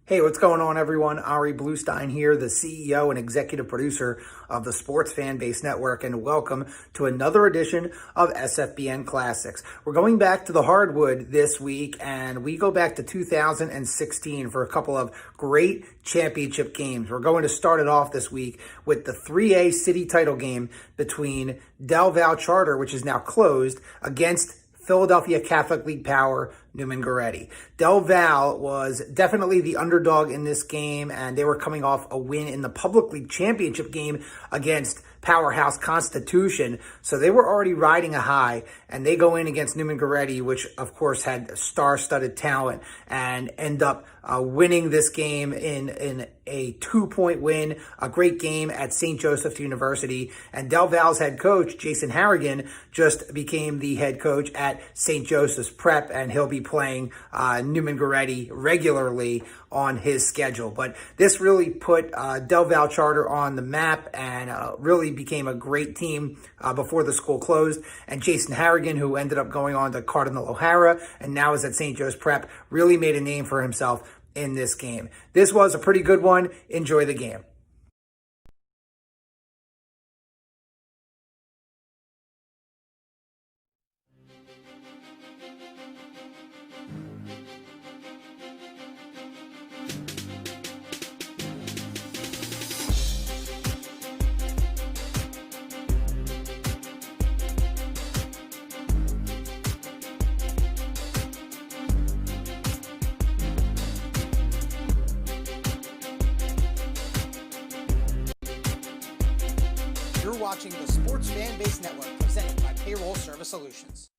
Hey, what's going on, everyone? Ari Bluestein here, the CEO and executive producer of the Sports Fan Base Network, and welcome to another edition of SFBN Classics. We're going back to the hardwood this week, and we go back to 2016 for a couple of great championship games. We're going to start it off this week with the 3A city title game between Val Charter, which is now closed, against Philadelphia Catholic League power Neumann-Goretti. Del Val was definitely the underdog in this game, and they were coming off a win in the Public League Championship game against powerhouse Constitution. So they were already riding a high, and they go in against Neumann-Goretti, which of course had star-studded talent, and end up winning this game in a 2-point win, a great game at St. Joseph's University. And Del Val's head coach, Jason Harrigan, just became the head coach at St. Joseph's Prep, and he'll be playing Neumann-Goretti regularly on his schedule. But this really put Del Val Charter on the map, and really became a great team before the school closed. And Jason Harrigan, who ended up going on to Cardinal O'Hara and now is at St. Joe's Prep, really made a name for himself in this game. This was a pretty good one. Enjoy the game. You're watching the Sports Fan Base Network, presented by Payroll Service Solutions.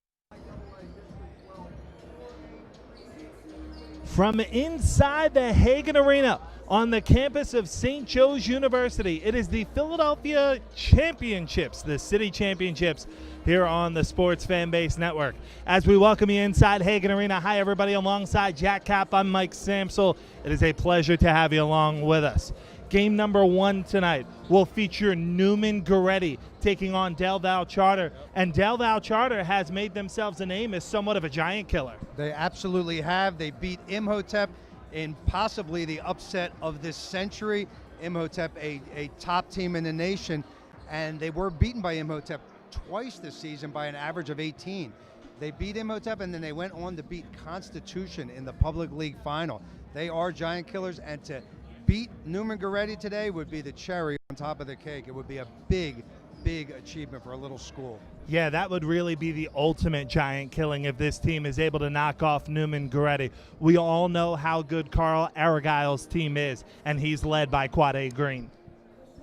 From inside the Hagan Arena on the campus of St. Joe's University, it is the Philadelphia Championships, the City Championships, here on the Sports Fan Base Network. As we welcome you inside Hagan Arena, hi everybody, alongside Jack Cap, I'm Mike Samsel. It is a pleasure to have you along with us. Game number one tonight will feature Neumann-Goretti taking on Del Val Charter. And Del Val Charter has made themselves a name as somewhat of a giant killer. They absolutely have. They beat Imhotep in possibly the upset of this century. Imhotep, a top team in the nation, and they were beaten by Imhotep twice this season by an average of 18. They beat Imhotep, and then they went on to beat Constitution in the Public League Final. They are giant killers, and to beat Neumann-Goretti today would be the cherry on top of the cake. It would be a big, big achievement for a little school. Yeah, that would really be the ultimate giant killing if this team is able to knock off Neumann-Goretti. We all know how good Carl Aragile's team is, and he's led by Quad A Green.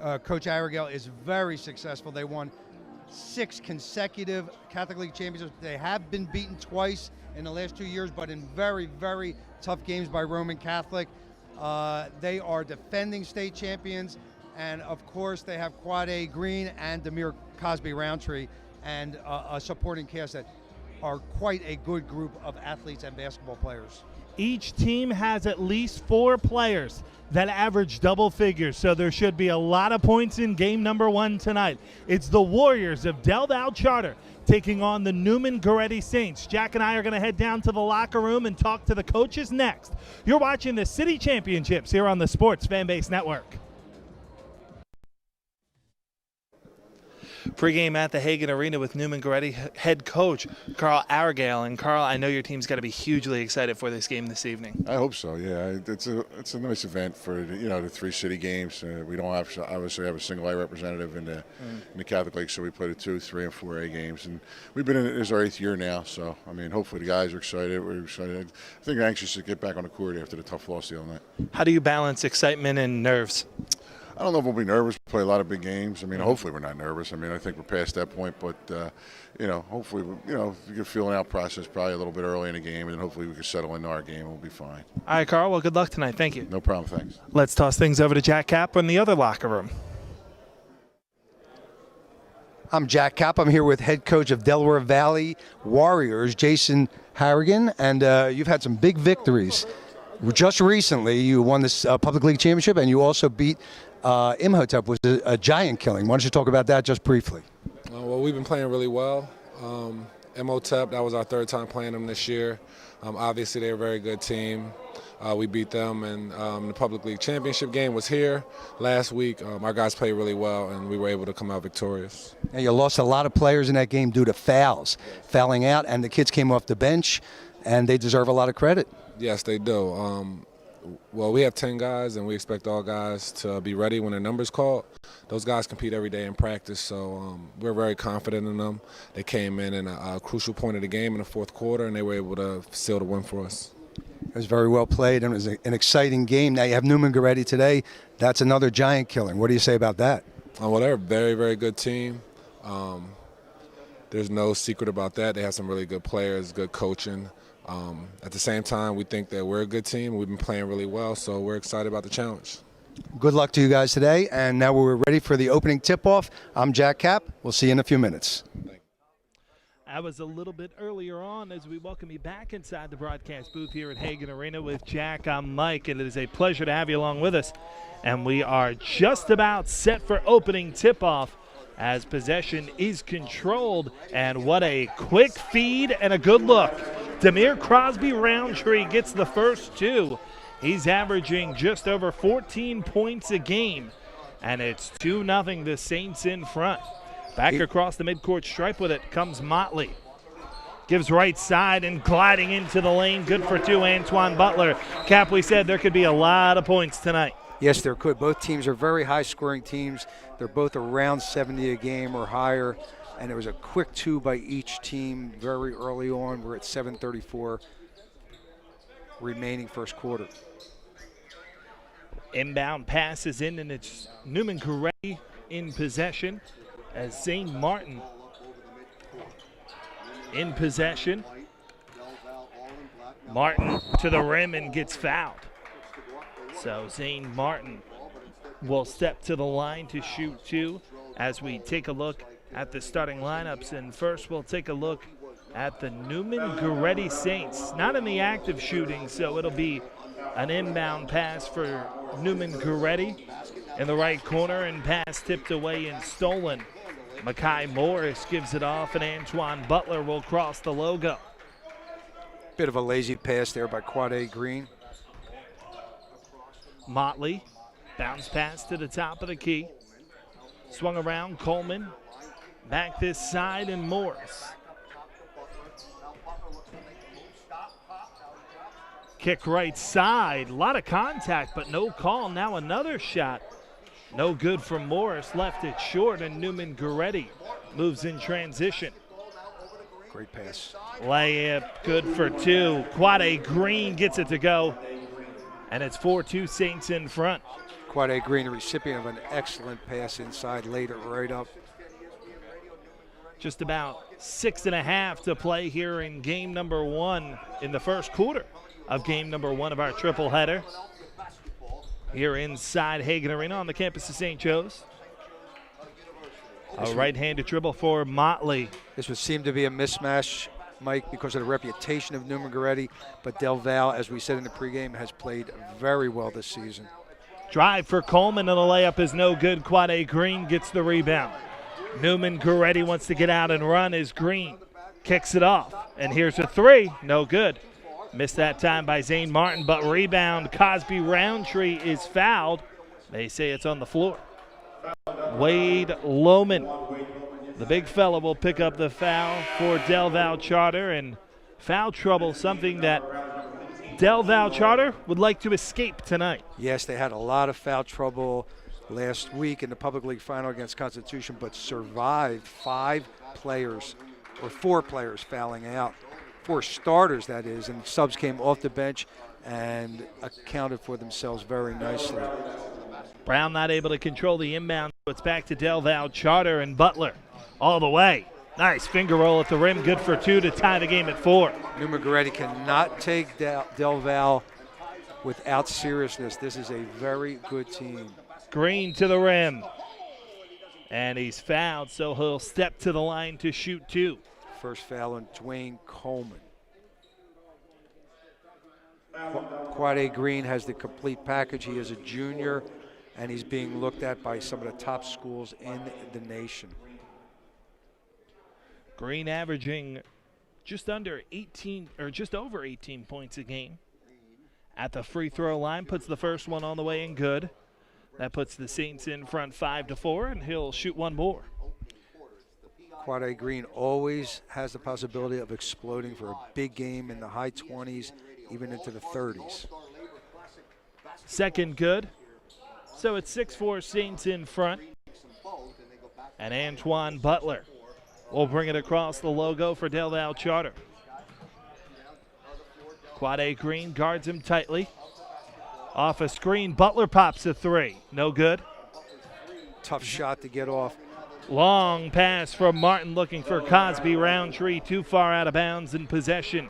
Coach Aragile is very successful. They won 6 consecutive Catholic League championships. They have been beaten twice in the last 2 years, but in very, very tough games by Roman Catholic. They are defending state champions, and of course they have Quad A Green and Demir Cosby Roundtree, and a supporting cast that are quite a good group of athletes and basketball players. Each team has at least 4 players that average double figures, so there should be a lot of points in game number one tonight. It's the Warriors of Del Val Charter taking on the Neumann-Goretti Saints. Jack and I are going to head down to the locker room and talk to the coaches next. You're watching the City Championships here on the Sports Fan Base Network. Pre-game at the Hagan Arena with Neumann-Goretti head coach Carl Aragile. And Carl, I know your team's got to be hugely excited for this game this evening. I hope so. Yeah, it's a nice event for the 3 city games. We don't obviously have a single A representative in the Catholic League, so we play the 2, 3, and 4A games, and we've been in it. This is our 8th year now. So I mean, hopefully the guys are excited. We're excited. I think we're anxious to get back on the court after the tough loss the other night. How do you balance excitement and nerves? I don't know if we'll be nervous. We play a lot of big games. I mean, hopefully we're not nervous. I mean, I think we're past that point. But, hopefully, we can feel an out process probably a little bit early in the game, and then hopefully we can settle into our game and we'll be fine. All right, Carl. Well, good luck tonight. Thank you. No problem. Thanks. Let's toss things over to Jack Cap in the other locker room. I'm Jack Cap. I'm here with head coach of Delaware Valley Warriors, Jason Harrigan, and you've had some big victories. Just recently, you won this Public League Championship, and you also beat Imhotep, was a giant killing. Why don't you talk about that just briefly? Well, we've been playing really well. MOTEP, that was our third time playing them this year. Obviously, they're a very good team. We beat them, and the Public League Championship game was here last week. Our guys played really well, and we were able to come out victorious. And you lost a lot of players in that game due to fouling out, and the kids came off the bench, and they deserve a lot of credit. Yes, they do. Well, we have 10 guys, and we expect all guys to be ready when their number's called. Those guys compete every day in practice, so we're very confident in them. They came in a crucial point of the game in the fourth quarter, and they were able to seal the win for us. It was very well played, and it was an exciting game. Now you have Neumann-Goretti today. That's another giant killing. What do you say about that? Well, they're a very, very good team. There's no secret about that. They have some really good players, good coaching. At the same time, we think that we're a good team. We've been playing really well, so we're excited about the challenge. Good luck to you guys today, and now we're ready for the opening tip-off. I'm Jack Kapp. We'll see you in a few minutes. I was a little bit earlier on as we welcome you back inside the broadcast booth here at Hagan Arena with Jack. I'm Mike, and it is a pleasure to have you along with us. And we are just about set for opening tip-off as possession is controlled. And what a quick feed and a good look. Demir Crosby-Roundtree gets the first two. He's averaging just over 14 points a game. And it's 2-0, the Saints in front. Back across the midcourt stripe with it comes Motley. Gives right side and gliding into the lane. Good for two, Antoine Butler. Cap, we said there could be a lot of points tonight. Yes, there could. Both teams are very high-scoring teams. They're both around 70 a game or higher. And it was a quick two by each team very early on. We're at 7:34 remaining first quarter. Inbound pass is in, and it's Neumann-Goretti in possession as St. Martin in possession. Martin to the rim and gets fouled. So St. Martin will step to the line to shoot two as we take a look at the starting lineups. And first we'll take a look at the Neumann-Goretti Saints. Not in the act of shooting, so it'll be an inbound pass for Neumann-Goretti in the right corner, and pass tipped away and stolen. Makai Morris gives it off, and Antoine Butler will cross the logo. Bit of a lazy pass there by Quade Green. Motley, bounce pass to the top of the key. Swung around, Coleman. Back this side, and Morris. Kick right side, a lot of contact, but no call. Now another shot. No good from Morris, left it short, and Neumann-Goretti moves in transition. Great pass. Layup, good for two. Quade Green gets it to go, and it's 4-2 Saints in front. Quade Green, the recipient of an excellent pass inside, laid it right up. Just about 6.5 to play here in game number one, in the first quarter of game number one of our triple header here inside Hagan Arena on the campus of St. Joe's. A right-handed dribble for Motley. This would seem to be a mismatch, Mike, because of the reputation of Neumann-Goretti, but Del Val, as we said in the pregame, has played very well this season. Drive for Coleman, and the layup is no good. Quade Green gets the rebound. Neumann-Goretti wants to get out and run as Green kicks it off. And here's a three, no good. Missed that time by Zane Martin, but rebound. Crosby-Roundtree is fouled. They say it's on the floor. Wade Lohman, the big fella, will pick up the foul for Del Val Charter, and foul trouble, something that Del Val Charter would like to escape tonight. Yes, they had a lot of foul trouble last week in the Public League Final against Constitution, but survived 4 players fouling out. 4 starters, that is, and subs came off the bench and accounted for themselves very nicely. Brown not able to control the inbound, so it's back to Del Val Charter, and Butler all the way. Nice finger roll at the rim, good for two to tie the game at 4. Neumann-Goretti cannot take Del Val without seriousness. This is a very good team. Green to the rim, and he's fouled, so he'll step to the line to shoot two. First foul on Dwayne Coleman. Quade Green has the complete package. He is a junior, and he's being looked at by some of the top schools in the nation. Green averaging just under 18, or just over 18 points a game. At the free throw line, puts the first one on the way and good. That puts the Saints in front 5-4, and he'll shoot one more. Quade Green always has the possibility of exploding for a big game in the high 20s, even into the 30s. Second good. So it's 6-4 Saints in front. And Antoine Butler will bring it across the logo for Val Charter. Quade Green guards him tightly. Off a screen, Butler pops a three. No good. Tough shot to get off. Long pass from Martin looking for Cosby. Roundtree too far out of bounds in possession.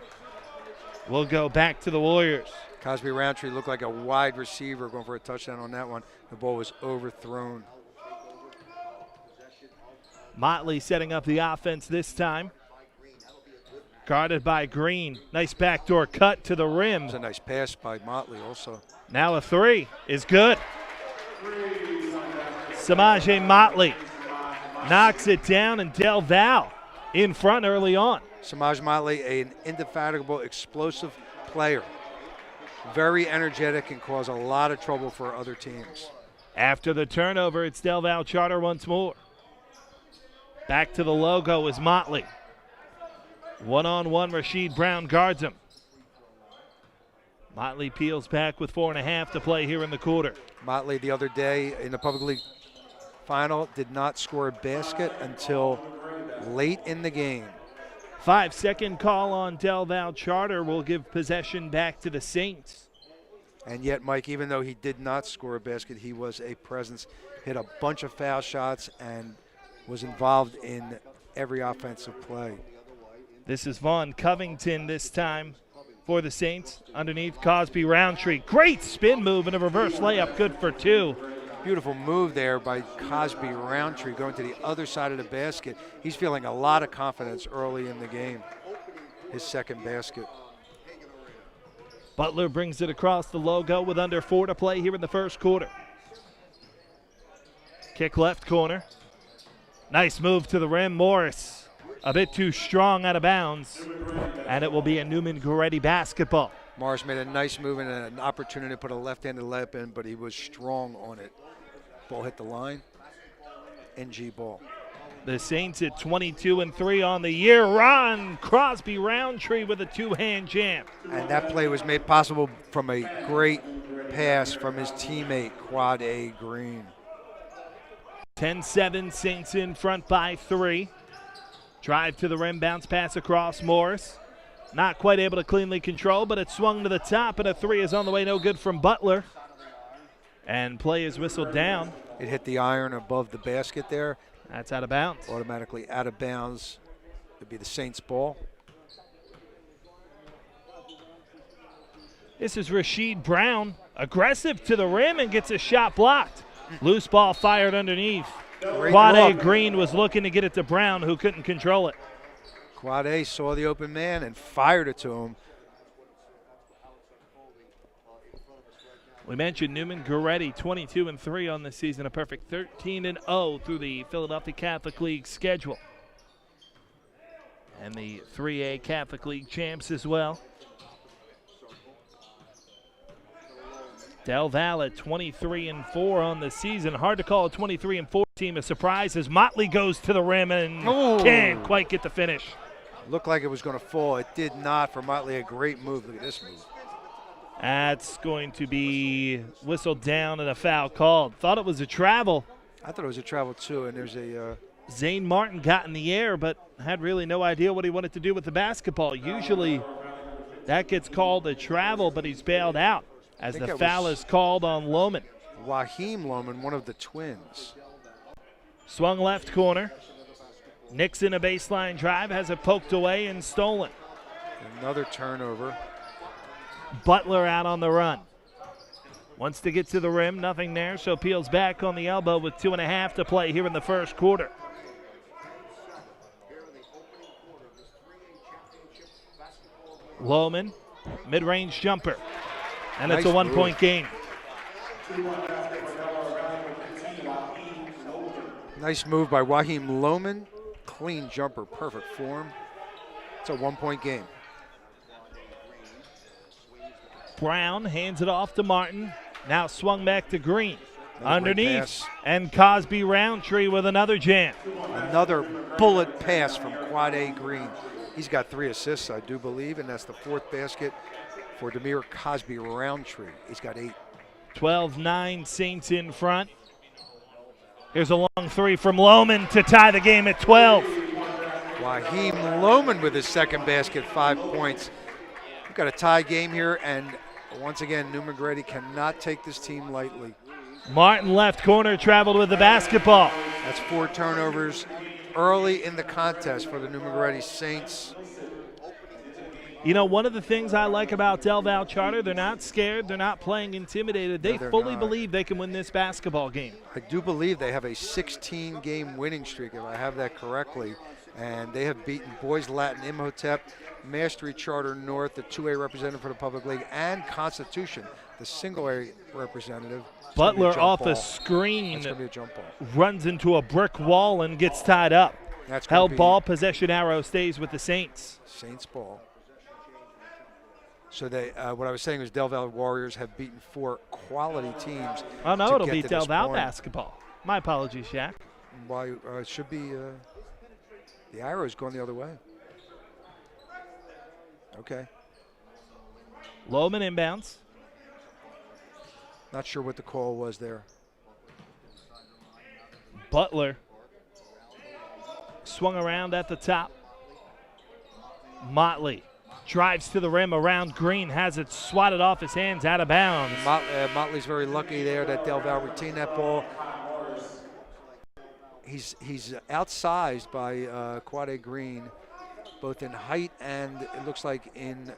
We'll go back to the Warriors. Cosby Roundtree looked like a wide receiver going for a touchdown on that one. The ball was overthrown. Motley setting up the offense this time. Guarded by Green. Nice backdoor cut to the rim. It was a nice pass by Motley also. Now a three is good. Samaje Motley knocks it down, and Del Val in front early on. Samaj Motley, an indefatigable, explosive player. Very energetic and cause a lot of trouble for other teams. After the turnover, it's Val Charter once more. Back to the logo is Motley. One-on-one, Rasheed Brown guards him. Motley peels back with 4.5 to play here in the quarter. Motley the other day in the Public League Final did not score a basket until late in the game. 5-second call on Val Charter will give possession back to the Saints. And yet, Mike, even though he did not score a basket, he was a presence, hit a bunch of foul shots, and was involved in every offensive play. This is Vaughn Covington this time for the Saints. Underneath Cosby Roundtree. Great spin move and a reverse layup, good for two. Beautiful move there by Cosby Roundtree going to the other side of the basket. He's feeling a lot of confidence early in the game. His second basket. Butler brings it across the logo with under 4 to play here in the first quarter. Kick left corner. Nice move to the rim. Morris a bit too strong out of bounds, and it will be a Neumann-Goretti basketball. Morris made a nice move and an opportunity to put a left-handed layup in, but he was strong on it. Ball hit the line. NG ball. The Saints at 22-3 on the year. Ron Crosby Roundtree with a two-hand jam. And that play was made possible from a great pass from his teammate, Quade Green. 10-7, Saints in front by 3. Drive to the rim, bounce pass across Morris. Not quite able to cleanly control, but it swung to the top, and a three is on the way, no good from Butler. And play is whistled down. It hit the iron above the basket there. That's out of bounds. Automatically out of bounds. It'd be the Saints' ball. This is Rasheed Brown, aggressive to the rim and gets a shot blocked. Loose ball fired underneath. Quade Green was looking to get it to Brown, who couldn't control it. Quade saw the open man and fired it to him. We mentioned Neumann-Goretti, 22-3 on the season, a perfect 13-0 through the Philadelphia Catholic League schedule. And the 3A Catholic League champs as well. Del Val at 23-4 on the season. Hard to call a 23-4 team a surprise as Motley goes to the rim and can't quite get the finish. Looked like it was going to fall. It did not for Motley. A great move. Look at this move. That's going to be whistled down and a foul called. Thought it was a travel. I thought it was a travel too, and there's a... Zane Martin got in the air, but had really no idea what he wanted to do with the basketball. Usually that gets called a travel, but he's bailed out as the foul is called on Lohman. Waheem Lohman, one of the twins. Swung left corner. Nixon, a baseline drive, has it poked away and stolen. Another turnover. Butler out on the run. Wants to get to the rim, nothing there, so peels back on the elbow with 2.5 to play here in the first quarter. Lohman, mid-range jumper, and nice it's a one-point game. Nice move by Waheem Lohman. Clean jumper, perfect form. It's a 1-point game. Brown hands it off to Martin. Now swung back to Green. Another Underneath, pass. and Cosby Roundtree with another jam. Another bullet pass from Quad A Green. He's got 3 assists, I do believe, and that's the 4th basket for Demir Cosby Roundtree. He's got 8. 12-9 Saints in front. Here's a long 3 from Lohman to tie the game at 12. Waheem Lohman with his 2nd basket, 5 points. We've got a tie game here, and once again, Neumann-Goretti cannot take this team lightly. Martin left corner traveled with the basketball. That's 4 turnovers early in the contest for the Neumann-Goretti Saints. You know, one of the things I like about Val Charter, they're not scared, they're not playing intimidated. They fully believe they can win this basketball game. I do believe they have a 16-game winning streak, if I have that correctly. And they have beaten Boys Latin Imhotep, Mastery Charter North, the 2A representative for the Public League, and Constitution, the single-A representative. Butler off a screen, That's going to be a jump ball. runs into a brick wall and gets tied up. That's Held ball, possession arrow stays with the Saints. Saints ball. So they, what I was saying was Del Valle Warriors have beaten 4 quality teams. Oh, no, it'll be to Del this Valle point. basketball. My apologies, Shaq. Why it should be the arrow's going the other way. Okay. Lohman inbounds. Not sure what the call was there. Butler swung around at the top. Motley drives to the rim around Green, has it swatted off his hands out of bounds. Motley's very lucky there that Del Valle retained that ball. He's outsized by Quad A Green, both in height and it looks like in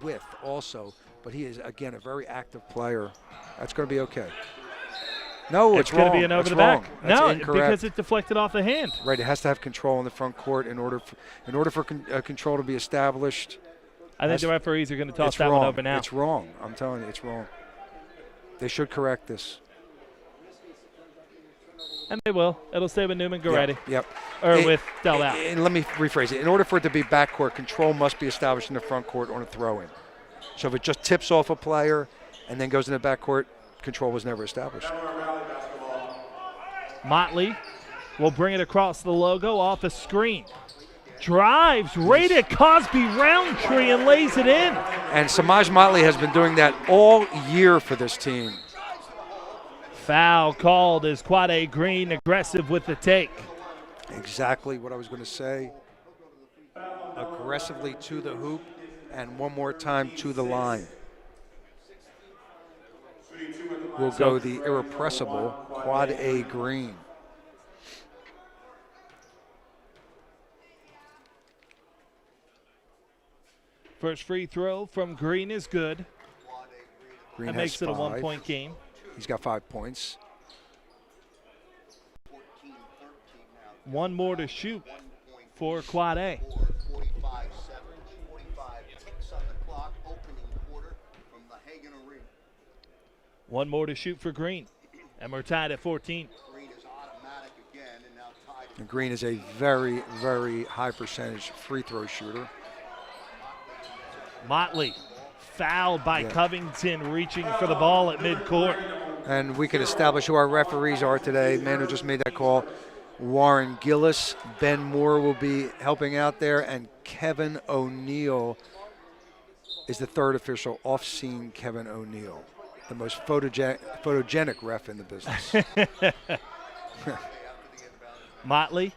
width also. But he is, again, a very active player. That's going to be okay. No, it's going to be an over the back. No, because it deflected off the hand. Right, it has to have control in the front court in order for control to be established. I think the referees are going to toss that one over now. It's wrong. I'm telling you, it's wrong. They should correct this. And they will. It'll stay with Neumann-Goretti. Yep. Or with Del Valle. And let me rephrase it. In order for it to be backcourt, control must be established in the front court on a throw-in. So if it just tips off a player and then goes in the backcourt, control was never established. Motley will bring it across the logo off a screen. Drives right at Cosby Roundtree and lays it in. And Samaj Motley has been doing that all year for this team. Foul called as Quad A Green aggressive with the take. Exactly what I was going to say. Aggressively to the hoop and one more time to the line. Will go the irrepressible Quad A Green. First free throw from Green is good. Green That has makes it a 5. 1-point game. He's got 5 points. One more to shoot for Quad A. One more to shoot for Green. And we're tied at 14. And Green is a very, very high percentage free throw shooter. Motley fouled by Covington reaching for the ball at midcourt. And we can establish who our referees are today. Man who just made that call, Warren Gillis. Ben Moore will be helping out there, and Kevin O'Neill is the third official, off-scene Kevin O'Neill, the most photogenic ref in the business. Motley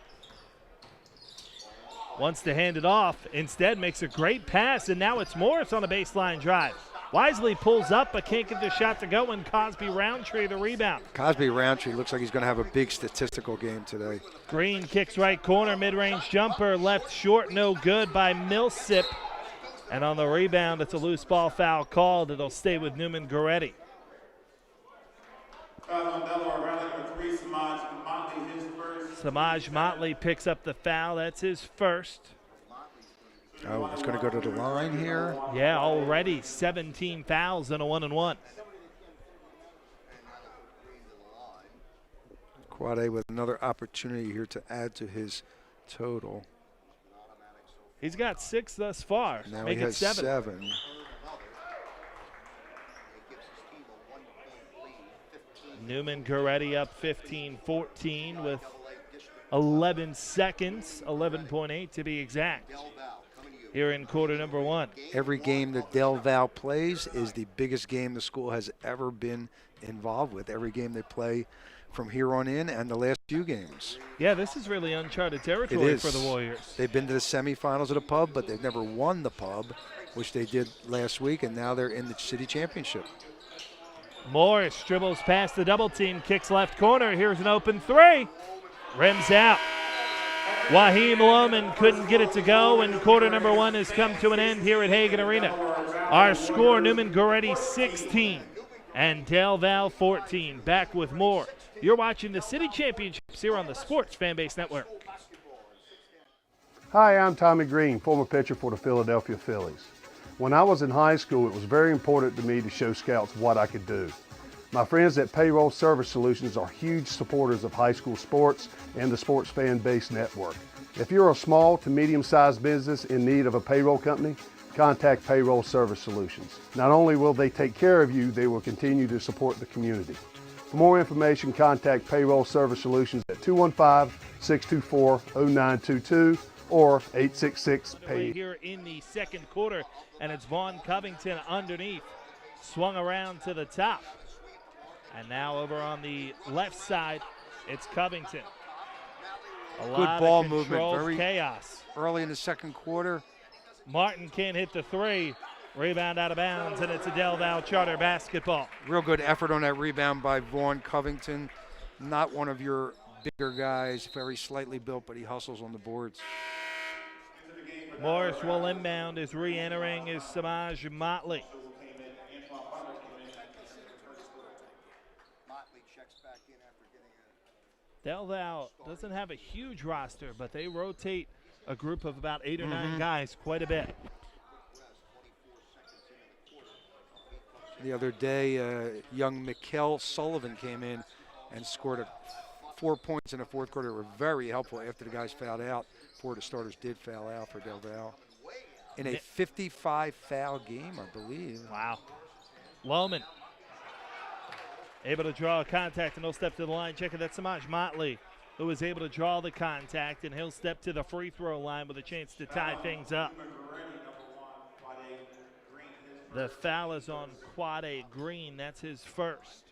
wants to hand it off. Instead makes a great pass, and now it's Morris on a baseline drive. Wisely pulls up but can't get the shot to go, and Cosby Roundtree the rebound. Cosby Roundtree looks like he's going to have a big statistical game today. Green kicks right corner, mid-range jumper, left short, no good by Millsip. And on the rebound, it's a loose ball foul called. It'll stay with Neumann-Goretti. Samaj Motley picks up the foul. That's his first. Oh, it's going to go to the line here. Yeah, already 17 fouls and a 1-and-1. Quad A with another opportunity here to add to his total. He's got 6 thus far. Now Make he it has 7. 7. Neumann-Goretti up 15-14 with 11 seconds, 11.8 to be exact, here in quarter number 1. Every game that Del Val plays is the biggest game the school has ever been involved with. Every game they play from here on in, and the last few games. Yeah, this is really uncharted territory for the Warriors. They've been to the semifinals of the pub, but they've never won the pub, which they did last week, and now they're in the city championship. Morris dribbles past the double team, kicks left corner. Here's an open 3. Rims out. Waheem Lohman couldn't get it to go, and quarter number 1 has come to an end here at Hagan Arena. Our score, Neumann-Goretti 16 and Del Val 14. Back with more. You're watching the City Championships here on the Sports Fanbase Network. Hi, I'm Tommy Green, former pitcher for the Philadelphia Phillies. When I was in high school, it was very important to me to show scouts what I could do. My friends at Payroll Service Solutions are huge supporters of high school sports and the Sports Fan Base Network. If you're a small to medium-sized business in need of a payroll company, contact Payroll Service Solutions. Not only will they take care of you, they will continue to support the community. For more information, contact Payroll Service Solutions at 215-624-0922 or 866-PAY. Here in the second quarter, and it's Vaughn Covington underneath, swung around to the top. And now over on the left side, it's Covington. Good ball movement, very chaos. Early in the second quarter. Martin can't hit the 3. Rebound out of bounds, and it's a Del Val Charter basketball. Real good effort on that rebound by Vaughn Covington. Not one of your bigger guys, very slightly built, but he hustles on the boards. Morris will inbound. Is re-entering is Samaj Motley. Del Val doesn't have a huge roster, but they rotate a group of about 8 or 9 guys quite a bit. The other day, young Mikkel Sullivan came in and scored 4 points in the fourth quarter. They were very helpful after the guys fouled out. 4 of the starters did foul out for Del Val. In a 55 foul game, I believe. Wow. Lohman able to draw a contact, and he'll step to the line. Check it, that's Samaj Motley, who was able to draw the contact, and he'll step to the free throw line with a chance to tie things up. The foul is on Quade Green. That's his first.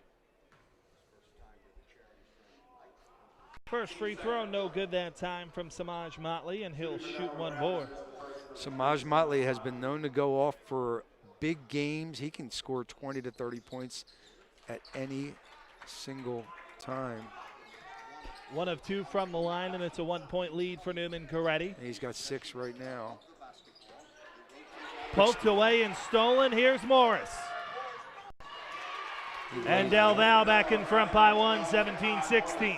First free throw, no good that time from Samaj Motley, and he'll shoot one more. Samaj Motley has been known to go off for big games. He can score 20 to 30 points at any single time. 1 of 2 from the line, and it's a 1-point lead for Neumann-Goretti. He's got 6 right now. Poked away and stolen. Here's Morris. And Del Val back in front by 1, 17-16.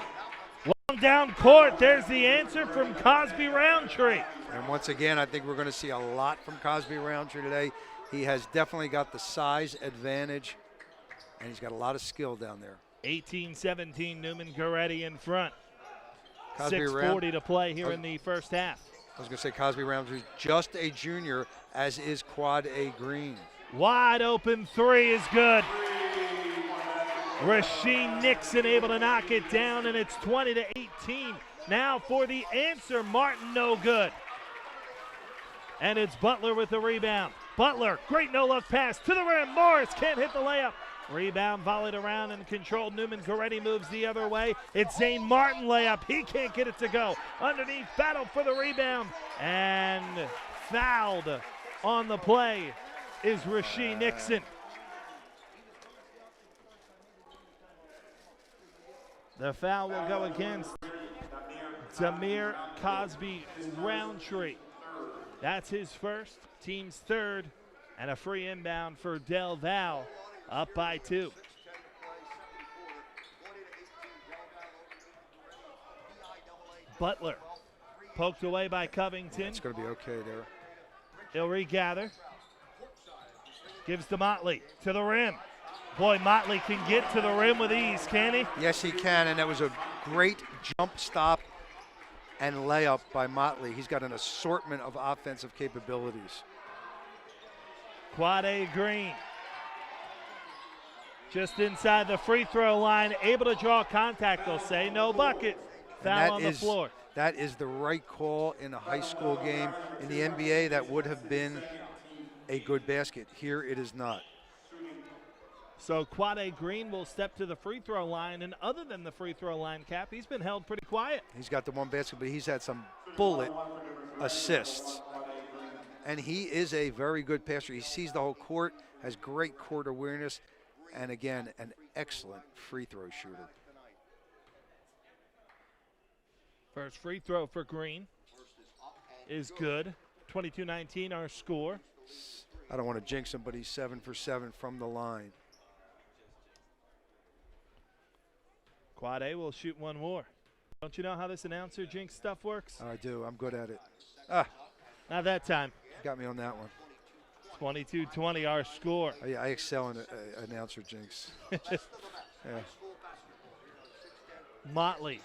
Long down court. There's the answer from Cosby Roundtree. And once again, I think we're going to see a lot from Cosby Roundtree today. He has definitely got the size advantage, and he's got a lot of skill down there. 18-17, Neumann-Goretti in front. Cosby 6:40 to play here in the first half. I was going to say Cosby Roundtree, just a junior, as is Quad A Green. Wide open 3 is good. Rasheem Nixon able to knock it down, and it's 20-18. Now for the answer, Martin no good. And it's Butler with the rebound. Butler, great no-look pass to the rim. Morris can't hit the layup. Rebound volleyed around and controlled. Neumann-Goretti moves the other way. It's Zane Martin layup. He can't get it to go. Underneath, battle for the rebound. And fouled on the play is Rasheem Nixon. The foul will go against Zamir Cosby Roundtree. That's his first, team's third, and a free inbound for Del Val, up by 2. Butler poked away by Covington. It's going to be okay there. He'll regather. Gives to Motley to the rim. Boy, Motley can get to the rim with ease, can he? Yes, he can, and that was a great jump stop and layup by Motley. He's got an assortment of offensive capabilities. Quade Green, just inside the free throw line, able to draw contact, they'll say. No bucket. Foul on the floor. That is the right call in a high school game. In the NBA, that would have been a good basket. Here it is not. So Quade Green will step to the free throw line, and other than the free throw line, Cap, he's been held pretty quiet. He's got the one basket, but he's had some bullet assists. And he is a very good passer. He sees the whole court, has great court awareness, and again, an excellent free throw shooter. First free throw for Green is good. 22-19 our score. I don't want to jinx him, but he's 7 for 7 from the line. Quade will shoot one more. Don't you know how this announcer jinx stuff works? I do. I'm good at it. Not that time. Got me on that one. 22-20 our score. I excel in announcer jinx. Yeah. Motley,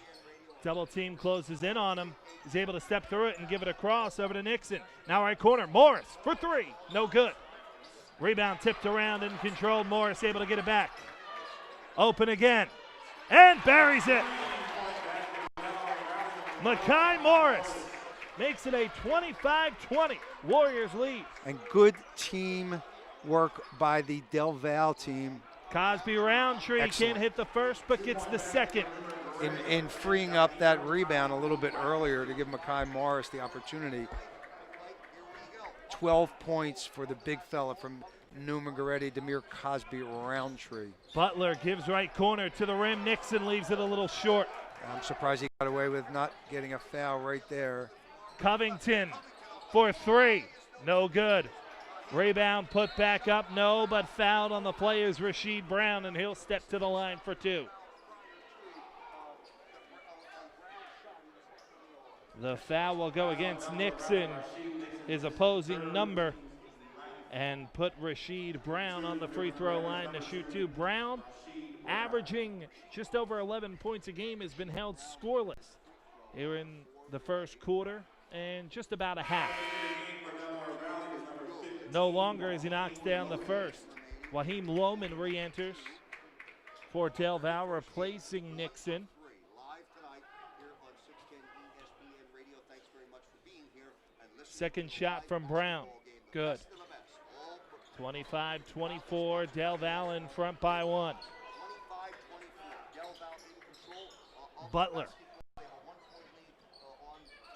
double team closes in on him. He's able to step through it and give it across over to Nixon. Now right corner, Morris for three. No good. Rebound tipped around and controlled. Morris able to get it back. Open again. And buries it. Makai Morris makes it a 25-20 Warriors lead. And good team work by the Del Val team. Cosby Roundtree Excellent. can't hit the first, but gets the second. In freeing up that rebound a little bit earlier to give Makai Morris the opportunity. 12 points for the big fella from Neumann-Goretti, Demir Cosby Roundtree. Butler gives right corner to the rim. Nixon leaves it a little short. I'm surprised he got away with not getting a foul right there. Covington for three. No good. Rebound put back up. No, but fouled on the play is Rasheed Brown, and he'll step to the line for two. The foul will go against Nixon, his opposing number, and put Rasheed Brown on the free throw line to shoot two. Brown, averaging just over 11 points a game, has been held scoreless here in the first quarter and just about a half. No longer as he knocks down the first. Waheem Lohman re-enters for Del Val, replacing Nixon. Second shot from Brown. Good. 25-24, Del Val in front by one. Butler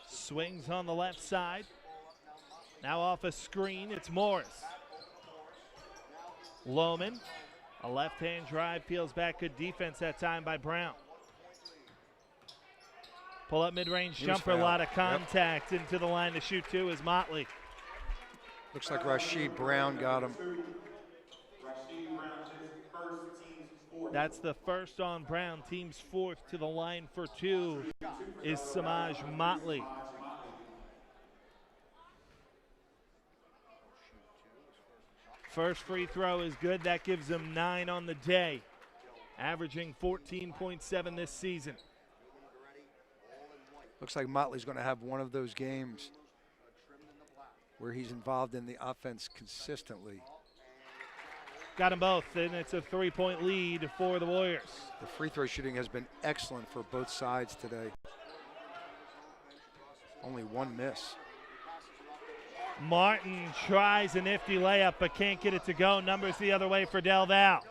swings on the left side. Now off a screen, it's Morris. Lohman, a left-hand drive, peels back. Good defense that time by Brown. Pull-up mid-range jumper, a lot of contact. Into the line to shoot two is Motley. Looks like Rasheed Brown got him. That's the first on Brown. Team's fourth. To the line for two is Samaj Motley. First free throw is good. That gives him 9 on the day, averaging 14.7 this season. Looks like Motley's going to have one of those games where he's involved in the offense consistently. Got them both, and it's a 3-point lead for the Warriors. The free throw shooting has been excellent for both sides today. Only one miss. Martin tries a nifty layup, but can't get it to go. Numbers the other way for Del Val.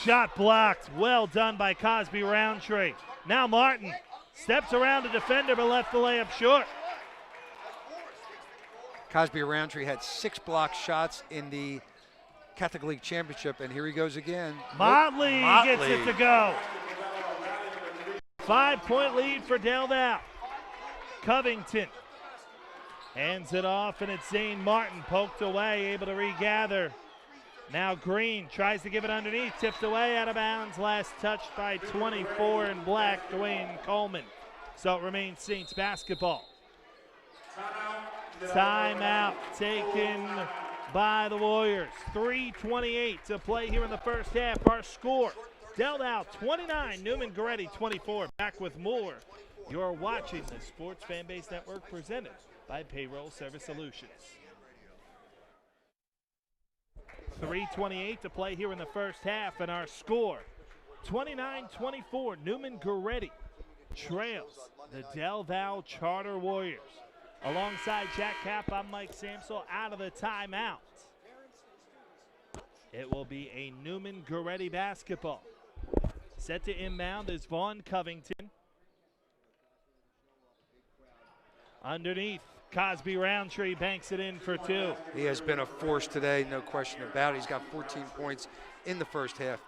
Shot blocked. Well done by Cosby Roundtree. Now Martin steps around the defender, but left the layup short. Cosby Roundtree had 6 block shots in the Catholic League Championship, and here he goes again. Motley gets it to go. 5-point lead for Del Val. Covington hands it off, and it's Zane Martin poked away, able to regather. Now Green tries to give it underneath, tipped away, out of bounds. Last touched by 24 in black, Dwayne Coleman. So it remains Saints basketball. Timeout taken by the Warriors. 3:28 to play here in the first half. Our score, Del Val 29, Neumann-Goretti 24. Back with more You're watching the Sports Fanbase Network presented by Payroll Service Solutions. 3:28 to play here in the first half, and our score, 29-24, Neumann-Goretti trails the Val Charter Warriors. Alongside Jack Kapp, I'm Mike Samsel out of the timeout. It will be a Neumann-Goretti basketball. Set to inbound is Vaughn Covington. Underneath, Cosby Roundtree banks it in for two. He has been a force today, no question about it. He's got 14 points in the first half.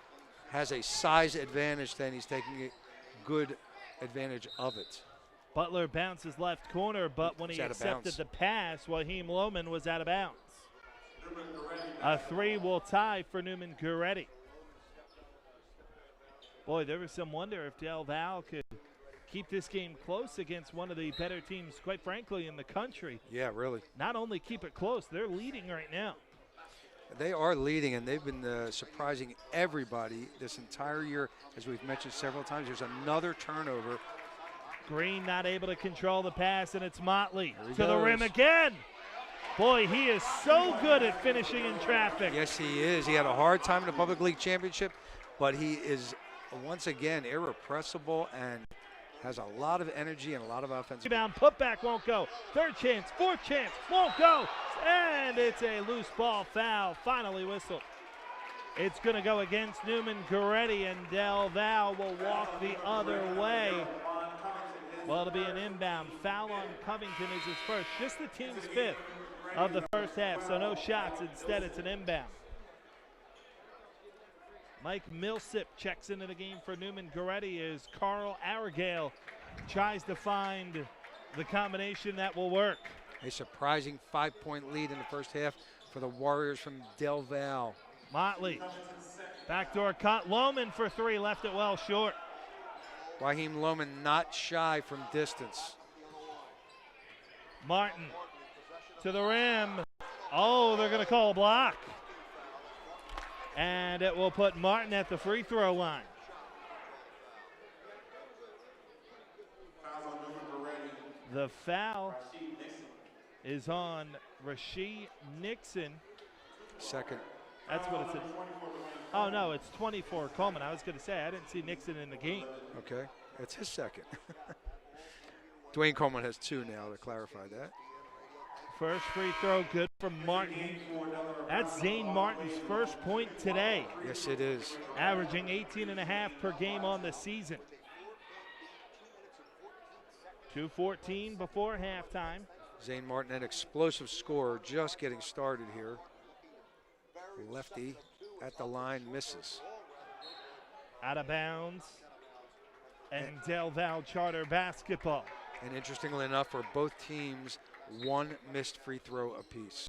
Has a size advantage, then he's taking a good advantage of it. Butler bounces left corner, but when he accepted the pass, Waheem Lohman was out of bounds. A three will tie for Neumann-Goretti. Boy, there was some wonder if Del Val could keep this game close against one of the better teams, quite frankly, in the country. Yeah, really. Not only keep it close, they're leading right now. They are leading, and they've been surprising everybody this entire year. As we've mentioned several times, there's another turnover. Green not able to control the pass, and it's Motley to goes. the rim again. Boy, he is so good at finishing in traffic. Yes, he is. He had a hard time in the Public League Championship, but he is, once again, irrepressible and has a lot of energy and a lot of offense. Rebound, putback won't go. Third chance, fourth chance, won't go. And it's a loose ball foul, finally whistled. It's going to go against Neumann-Goretti, and Del Val will walk the other way. Well, it'll be an inbound. Foul on Covington is his first, just the team's fifth of the first half, so no shots. Instead, it's an inbound. Mike Millsip checks into the game for Neumann-Goretti as Carl Argale tries to find the combination that will work. A surprising 5-point lead in the first half for the Warriors from Del Val. Motley, backdoor cut. Lohman for three, left it well short. Waheem Lohman not shy from distance. Martin to the rim. Oh, they're going to call a block. And it will put Martin at the free throw line. The foul is on Rasheed Nixon. Second. That's what it says. Oh, no, it's 24 Coleman. I was going to say, I didn't see Nixon in the game. Okay, it's his second. Dwayne Coleman has two now, to clarify that. First free throw good from Martin. That's Zane Martin's first point today. Yes, it is. Averaging 18.5 per game on the season. 2:14 before halftime. Zane Martin, an explosive scorer, just getting started here. Lefty at the line, misses. Out of bounds. And Del Val Charter basketball. And interestingly enough, for both teams, one missed free throw apiece.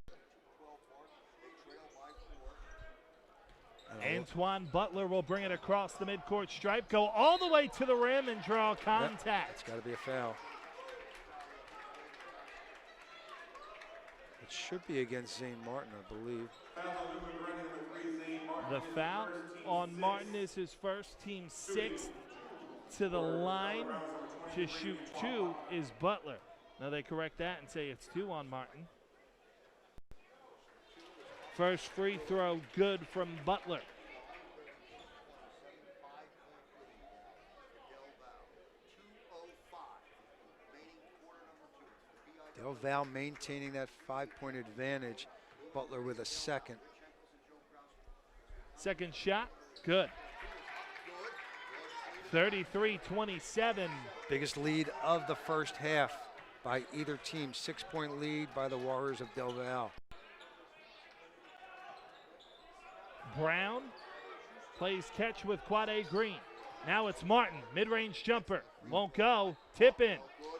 Antoine Butler will bring it across the midcourt stripe, go all the way to the rim and draw contact. Yep, it's got to be a foul. It should be against Zane Martin, I believe. The foul on Martin is his first, team sixth. To the line to shoot two is Butler. Now they correct that and say it's two on Martin. First free throw good from Butler. Del Val maintaining that 5-point advantage. Butler with a second. Second shot, good. 33-27. Biggest lead of the first half by either team. 6-point lead by the Warriors of Del Val. Brown plays catch with Quade Green. Now it's Martin, mid-range jumper. Won't go, tip in,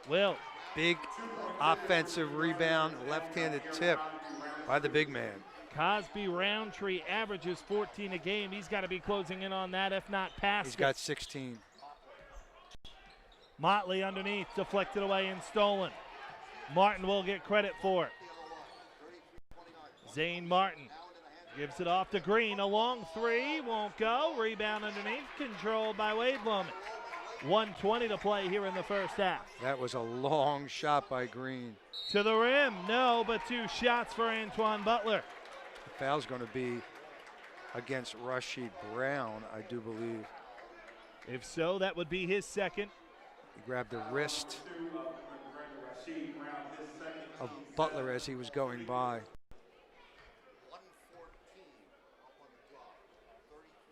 will. Big offensive rebound, left-handed tip by the big man. Cosby Roundtree averages 14 a game. He's got to be closing in on that, if not past. He's got 16. Motley underneath, deflected away and stolen. Martin will get credit for it. Zane Martin gives it off to Green. A long three, won't go. Rebound underneath, controlled by Wade Lohman. 1:20 to play here in the first half. That was a long shot by Green. To the rim, no, but 2 shots for Antoine Butler. The foul's going to be against Rashid Brown, I do believe. If so, that would be his second. He grabbed the wrist of Butler as he was going by.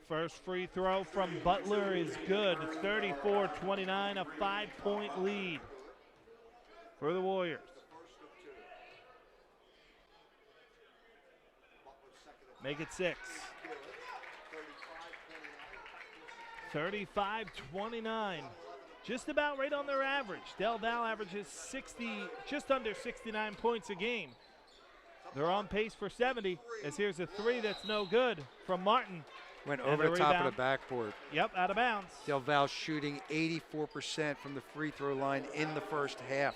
First free throw from Butler is good. 34-29, a 5-point lead for the Warriors. Make it 6. 35-29, just about right on their average. Del Val averages just under 69 points a game. They're on pace for 70, as here's a 3 that's no good from Martin. Went over the top of the backboard. Yep, out of bounds. Del Val shooting 84% from the free throw line in the first half.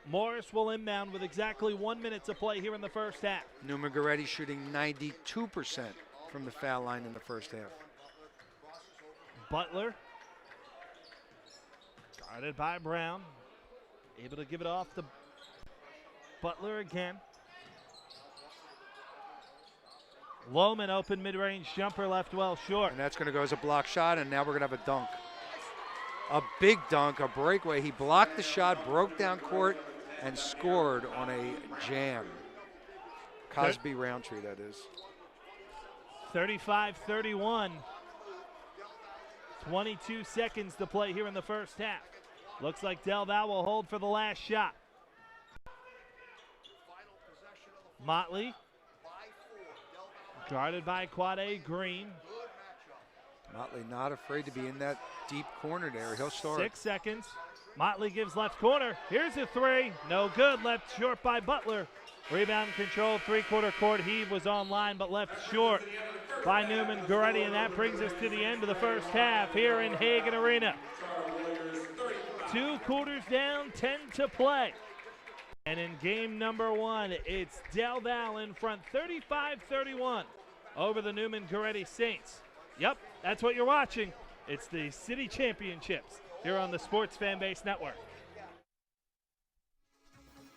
Morris will inbound with exactly 1 minute to play here in the first half. Neumann-Goretti shooting 92% from the foul line in the first half. Butler, guarded by Brown, able to give it off to Butler again. Lohman open mid-range jumper left well short. And that's going to go as a block shot, and now we're going to have a dunk. A big dunk, a breakaway. He blocked the shot, broke down court, and scored on a jam. Cosby Roundtree, that is. 35-31. 22 seconds to play here in the first half. Looks like Del Val will hold for the last shot. Motley, guarded by Quade Green. Motley not afraid to be in that deep corner there. He'll start. 6 seconds. Motley gives left corner. Here's a 3. No good. Left short by Butler. Rebound control, 3/4 court heave was online, but left short by Neumann-Goretti, and that brings us to the end of the first half here in Hagan Arena. 2 quarters down, 10 to play. And in game number 1, it's Del Val in front, 35-31 over the Neumann-Goretti Saints. Yep, that's what you're watching. It's the City Championships here on the Sports Fan Base Network.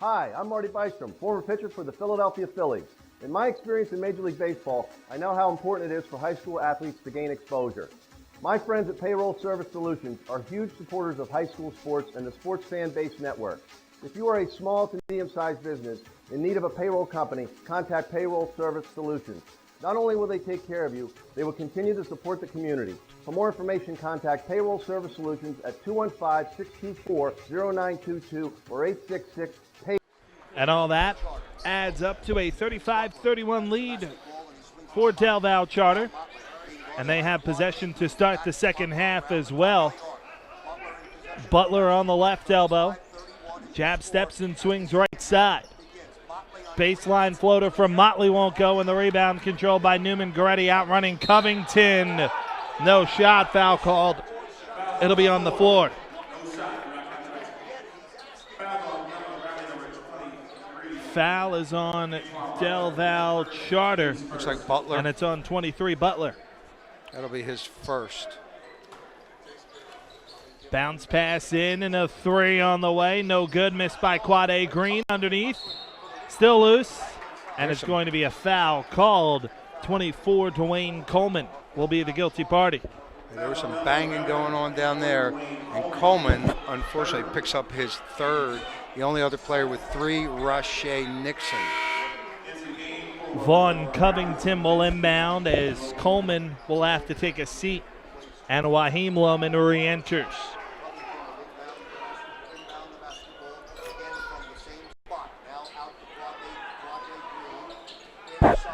Hi, I'm Marty Bystrom, former pitcher for the Philadelphia Phillies. In my experience in Major League Baseball, I know how important it is for high school athletes to gain exposure. My friends at Payroll Service Solutions are huge supporters of high school sports and the Sports Fan Base Network. If you are a small to medium-sized business in need of a payroll company, contact Payroll Service Solutions. Not only will they take care of you, they will continue to support the community. For more information, contact Payroll Service Solutions at 215-624-0922 or 866-PAY. And all that adds up to a 35-31 lead for Del Val Charter. And they have possession to start the second half as well. Butler on the left elbow. Jab steps and swings right side. Baseline floater from Motley won't go, and the rebound controlled by Neumann-Goretti, outrunning Covington. No shot, foul called. It'll be on the floor. Foul is on Del Val Charter. Looks like Butler. And it's on 23 Butler. That'll be his first. Bounce pass in and a 3 on the way. No good, missed by Quade Green underneath. Still loose, and it's going to be a foul called. 24, Dwayne Coleman will be the guilty party. And there was some banging going on down there, and Coleman unfortunately picks up his third. The only other player with 3, Rashay Nixon. Vaughn Covington will inbound as Coleman will have to take a seat, and Waheem Lohman re-enters.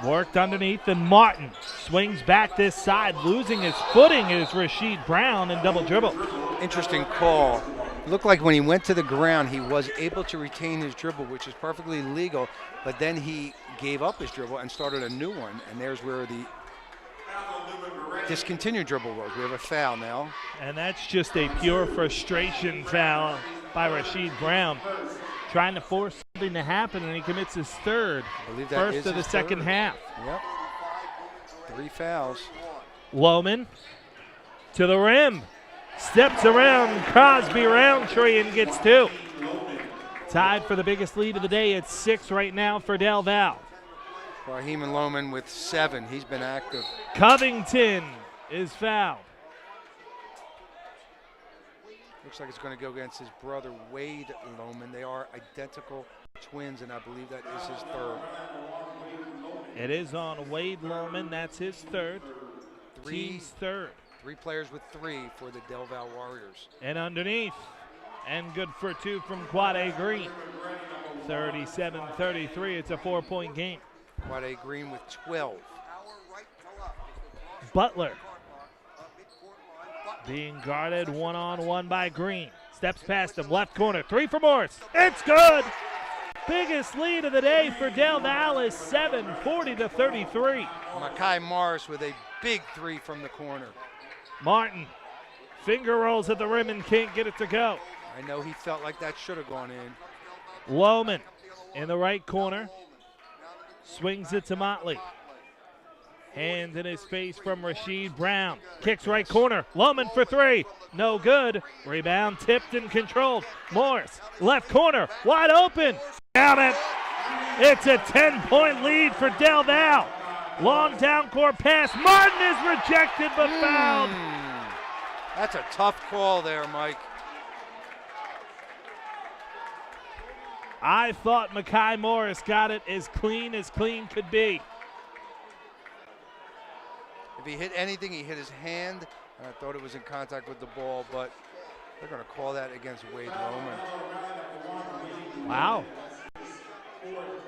Worked underneath, and Martin swings back this side, losing his footing is Rashid Brown and double dribble. Interesting call. Looked like when he went to the ground, he was able to retain his dribble, which is perfectly legal, but then he gave up his dribble and started a new one, and there's where the discontinued dribble was. We have a foul now. And that's just a pure frustration foul by Rashid Brown. Trying to force something to happen, and he commits his third. I believe that first is of the his second third. half. Yep. 3 fouls. Lohman To the rim. Steps around Cosby Roundtree and gets 2. Tied for the biggest lead of the day at 6 right now for Del Val. Raheem and Lohman with 7. He's been active. Covington is fouled. Looks like it's going to go against his brother, Wade Lohman. They are identical twins, and I believe that is his 3rd. It is on Wade Lohman. That's his 3rd. Team's 3rd. 3 players with 3 for the Del Val Warriors. And underneath, and good for 2 from Quade Green. 37-33. It's a 4-point game. Quade Green with 12. Butler being guarded one-on-one by Green. Steps past him, left corner, 3 for Morris. It's good! Biggest lead of the day for Del Val is 7, 40-33. Makai Morris with a big 3 from the corner. Martin, finger rolls at the rim and can't get it to go. I know he felt like that should have gone in. Lohman in the right corner, swings it to Motley. Hand in his face from Rasheed Brown. Kicks right corner. Lohman for 3. No good. Rebound tipped and controlled. Morris, left corner, wide open. Down it. It's a 10-point lead for Del Val. Long down court pass. Martin is rejected but fouled. That's a tough call there, Mike. I thought Makai Morris got it as clean could be. If he hit anything, he hit his hand, and I thought it was in contact with the ball, but they're going to call that against Wade Lohman. Wow.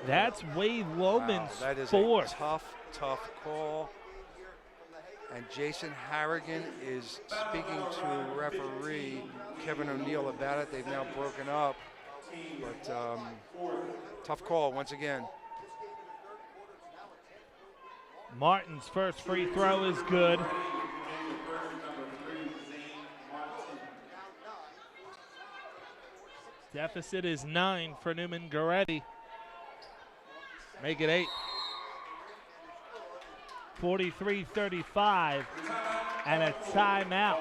That's Wade Lohman's that is 4th. A tough call. And Jason Harrigan is speaking to referee Kevin O'Neill about it. They've now broken up, but tough call once again. Martin's first free throw is good. Deficit is 9 for Neumann-Goretti. Make it 8. 43-35, and a timeout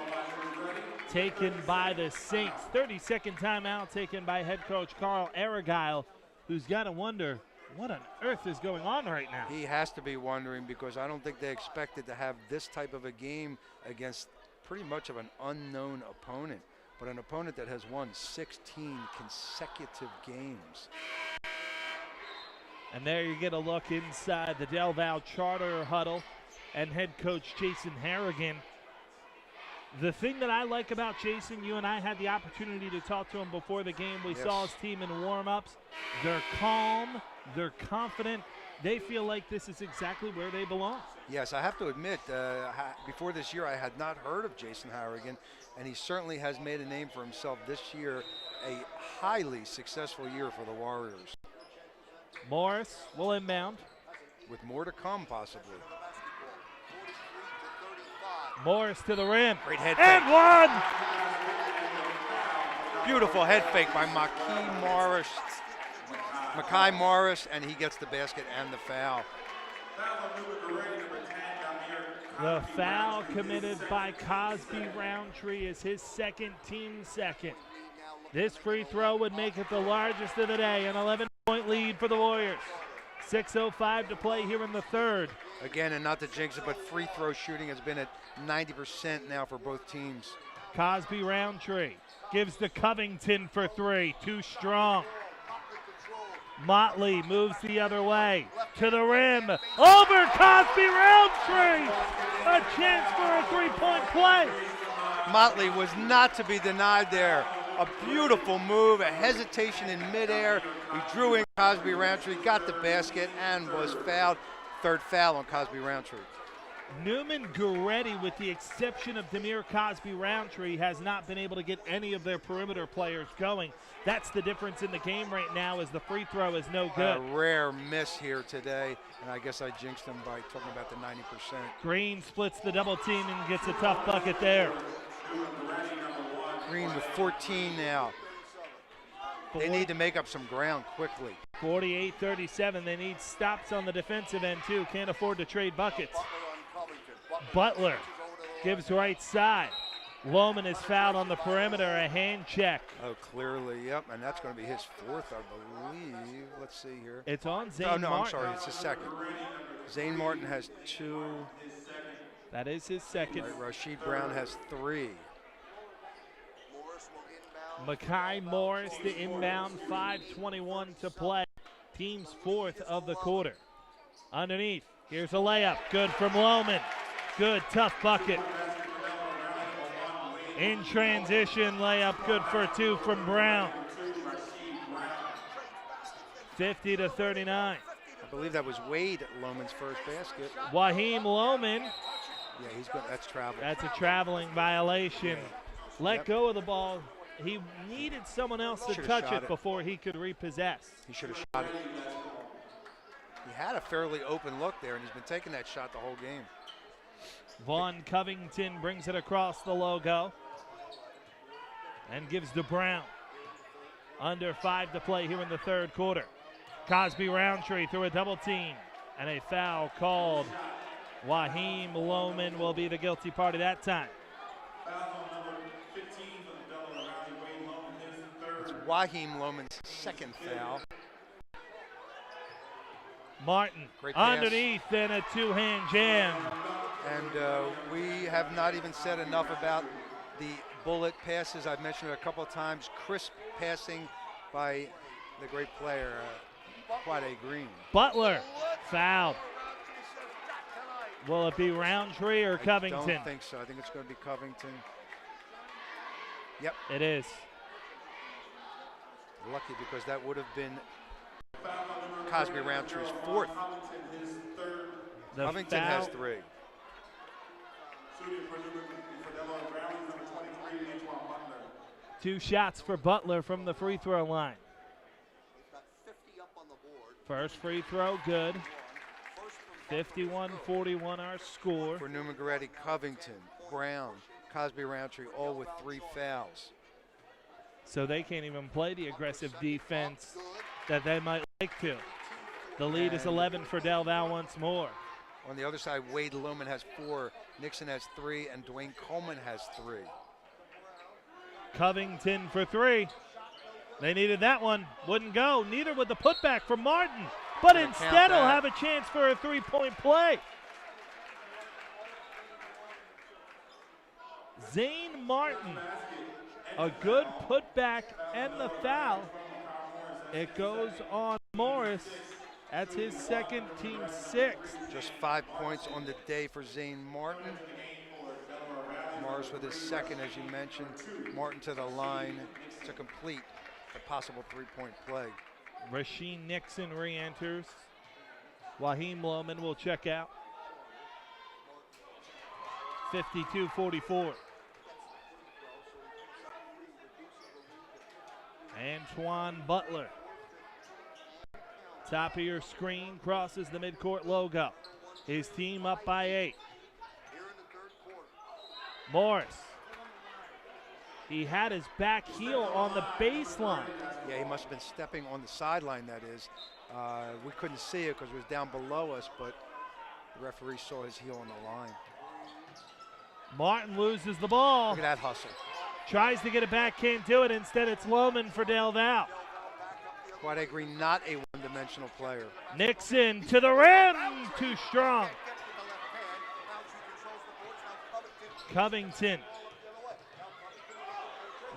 taken by the Saints. 30-second timeout taken by head coach Carl Aragile, who's got to wonder what on earth is going on right now. He has to be wondering, because I don't think they expected to have this type of a game against pretty much of an unknown opponent, but an opponent that has won 16 consecutive games. And there you get a look inside the Del Val Charter huddle and head coach Jason Harrigan. The thing that I like about Jason, you and I had the opportunity to talk to him before the game. We saw his team in warm-ups. They're calm, they're confident. They feel like this is exactly where they belong. Yes, I have to admit, before this year I had not heard of Jason Harrigan, and he certainly has made a name for himself this year, a highly successful year for the Warriors. Morris will inbound. With more to come, possibly. Morris to the rim. Great head and fake. 1! Beautiful head fake by Makai Morris, and he gets the basket and the foul. The foul committed by Cosby Roundtree is his second, team second. This free throw would make it the largest of the day, an 11-point lead for the Warriors. 6:05 to play here in the third. Again, and not to jinx it, but free throw shooting has been at 90% now for both teams. Cosby Roundtree gives to Covington for 3, too strong. Motley moves the other way, to the rim, over Cosby Roundtree! A chance for a three-point play. Motley was not to be denied there. A beautiful move, a hesitation in midair. He drew in Cosby Roundtree, got the basket, and was fouled. Third foul on Cosby Roundtree. Neumann-Goretti, with the exception of Demir Cosby Roundtree, has not been able to get any of their perimeter players going. That's the difference in the game right now, as the free throw is no good. A rare miss here today, and I guess I jinxed him by talking about the 90%. Green splits the double team and gets a tough bucket there. Green with 14 now. They need to make up some ground quickly. 48-37. They need stops on the defensive end, too. Can't afford to trade buckets. Butler gives right side. Lohman is fouled on the perimeter, a hand check. Oh, clearly, yep, and that's going to be his fourth, I believe. Let's see here. It's on Zane Oh, no, Martin. I'm sorry, it's his second. Zane Martin has 2. That is his second. Right, Rashid Brown has 3. Makai Morris, the inbound, 5:21 to play. Team's fourth of the quarter. Underneath, here's a layup. Good from Lohman. Good, tough bucket. In transition, layup good for 2 from Brown. 50-39. I believe that was Wade Lohman's first basket. Waheem Lohman. Yeah, he's good. That's travel. That's a traveling violation. Let Yep. go of the ball. He needed someone else to Should've touch shot it it. before he could repossess. He should have shot it. He had a fairly open look there, and he's been taking that shot the whole game. Vaughn Covington brings it across the logo and gives to Brown. Under 5 to play here in the third quarter. Cosby Roundtree through a double team, and a foul called. Waheem Lohman will be the guilty party that time. It's Waheem Lohman's second foul. Martin Great pass. underneath and a two-hand jam. And we have not even said enough about the bullet passes. I've mentioned it a couple of times. Crisp passing by the great player, Quade Green. Butler fouled. Will it be Roundtree or Covington? I don't think so. I think it's going to be Covington. Yep. It is. Lucky because that would have been Cosby Roundtree's fourth. The Covington foul, has 3. Two shots for Butler from the free throw line. First free throw, good. 51-41 our score. For Neumann-Goretti, Covington, Brown, Cosby Roundtree, all with 3 fouls. So they can't even play the aggressive defense that they might like to. The lead is 11 for Del Val once more. On the other side, Wade Lohman has 4, Nixon has 3, and Dwayne Coleman has 3. Covington for 3. They needed that one. Wouldn't go. Neither would the putback from Martin. But Gonna instead count he'll that. have a chance for a three-point play. Zane Martin. A good putback and the foul. It goes on Morris. That's his second, team 6th. Just 5 points on the day for Zane Martin. Morris with his second, as you mentioned. Martin to the line to complete a possible 3-point play. Rasheen Nixon re-enters. Waheem Lohman will check out. 52-44. Antoine Butler. Top of your screen, crosses the midcourt logo. His team up by 8. Morris. He had his back heel on the baseline. Yeah, he must have been stepping on the sideline, that is. We couldn't see it because it was down below us, but the referee saw his heel on the line. Martin loses the ball. Look at that hustle. Tries to get it back, can't do it. Instead, it's Lohman for Del Val. Quade Green, not a one-dimensional player. Nixon to the rim, too strong. Covington.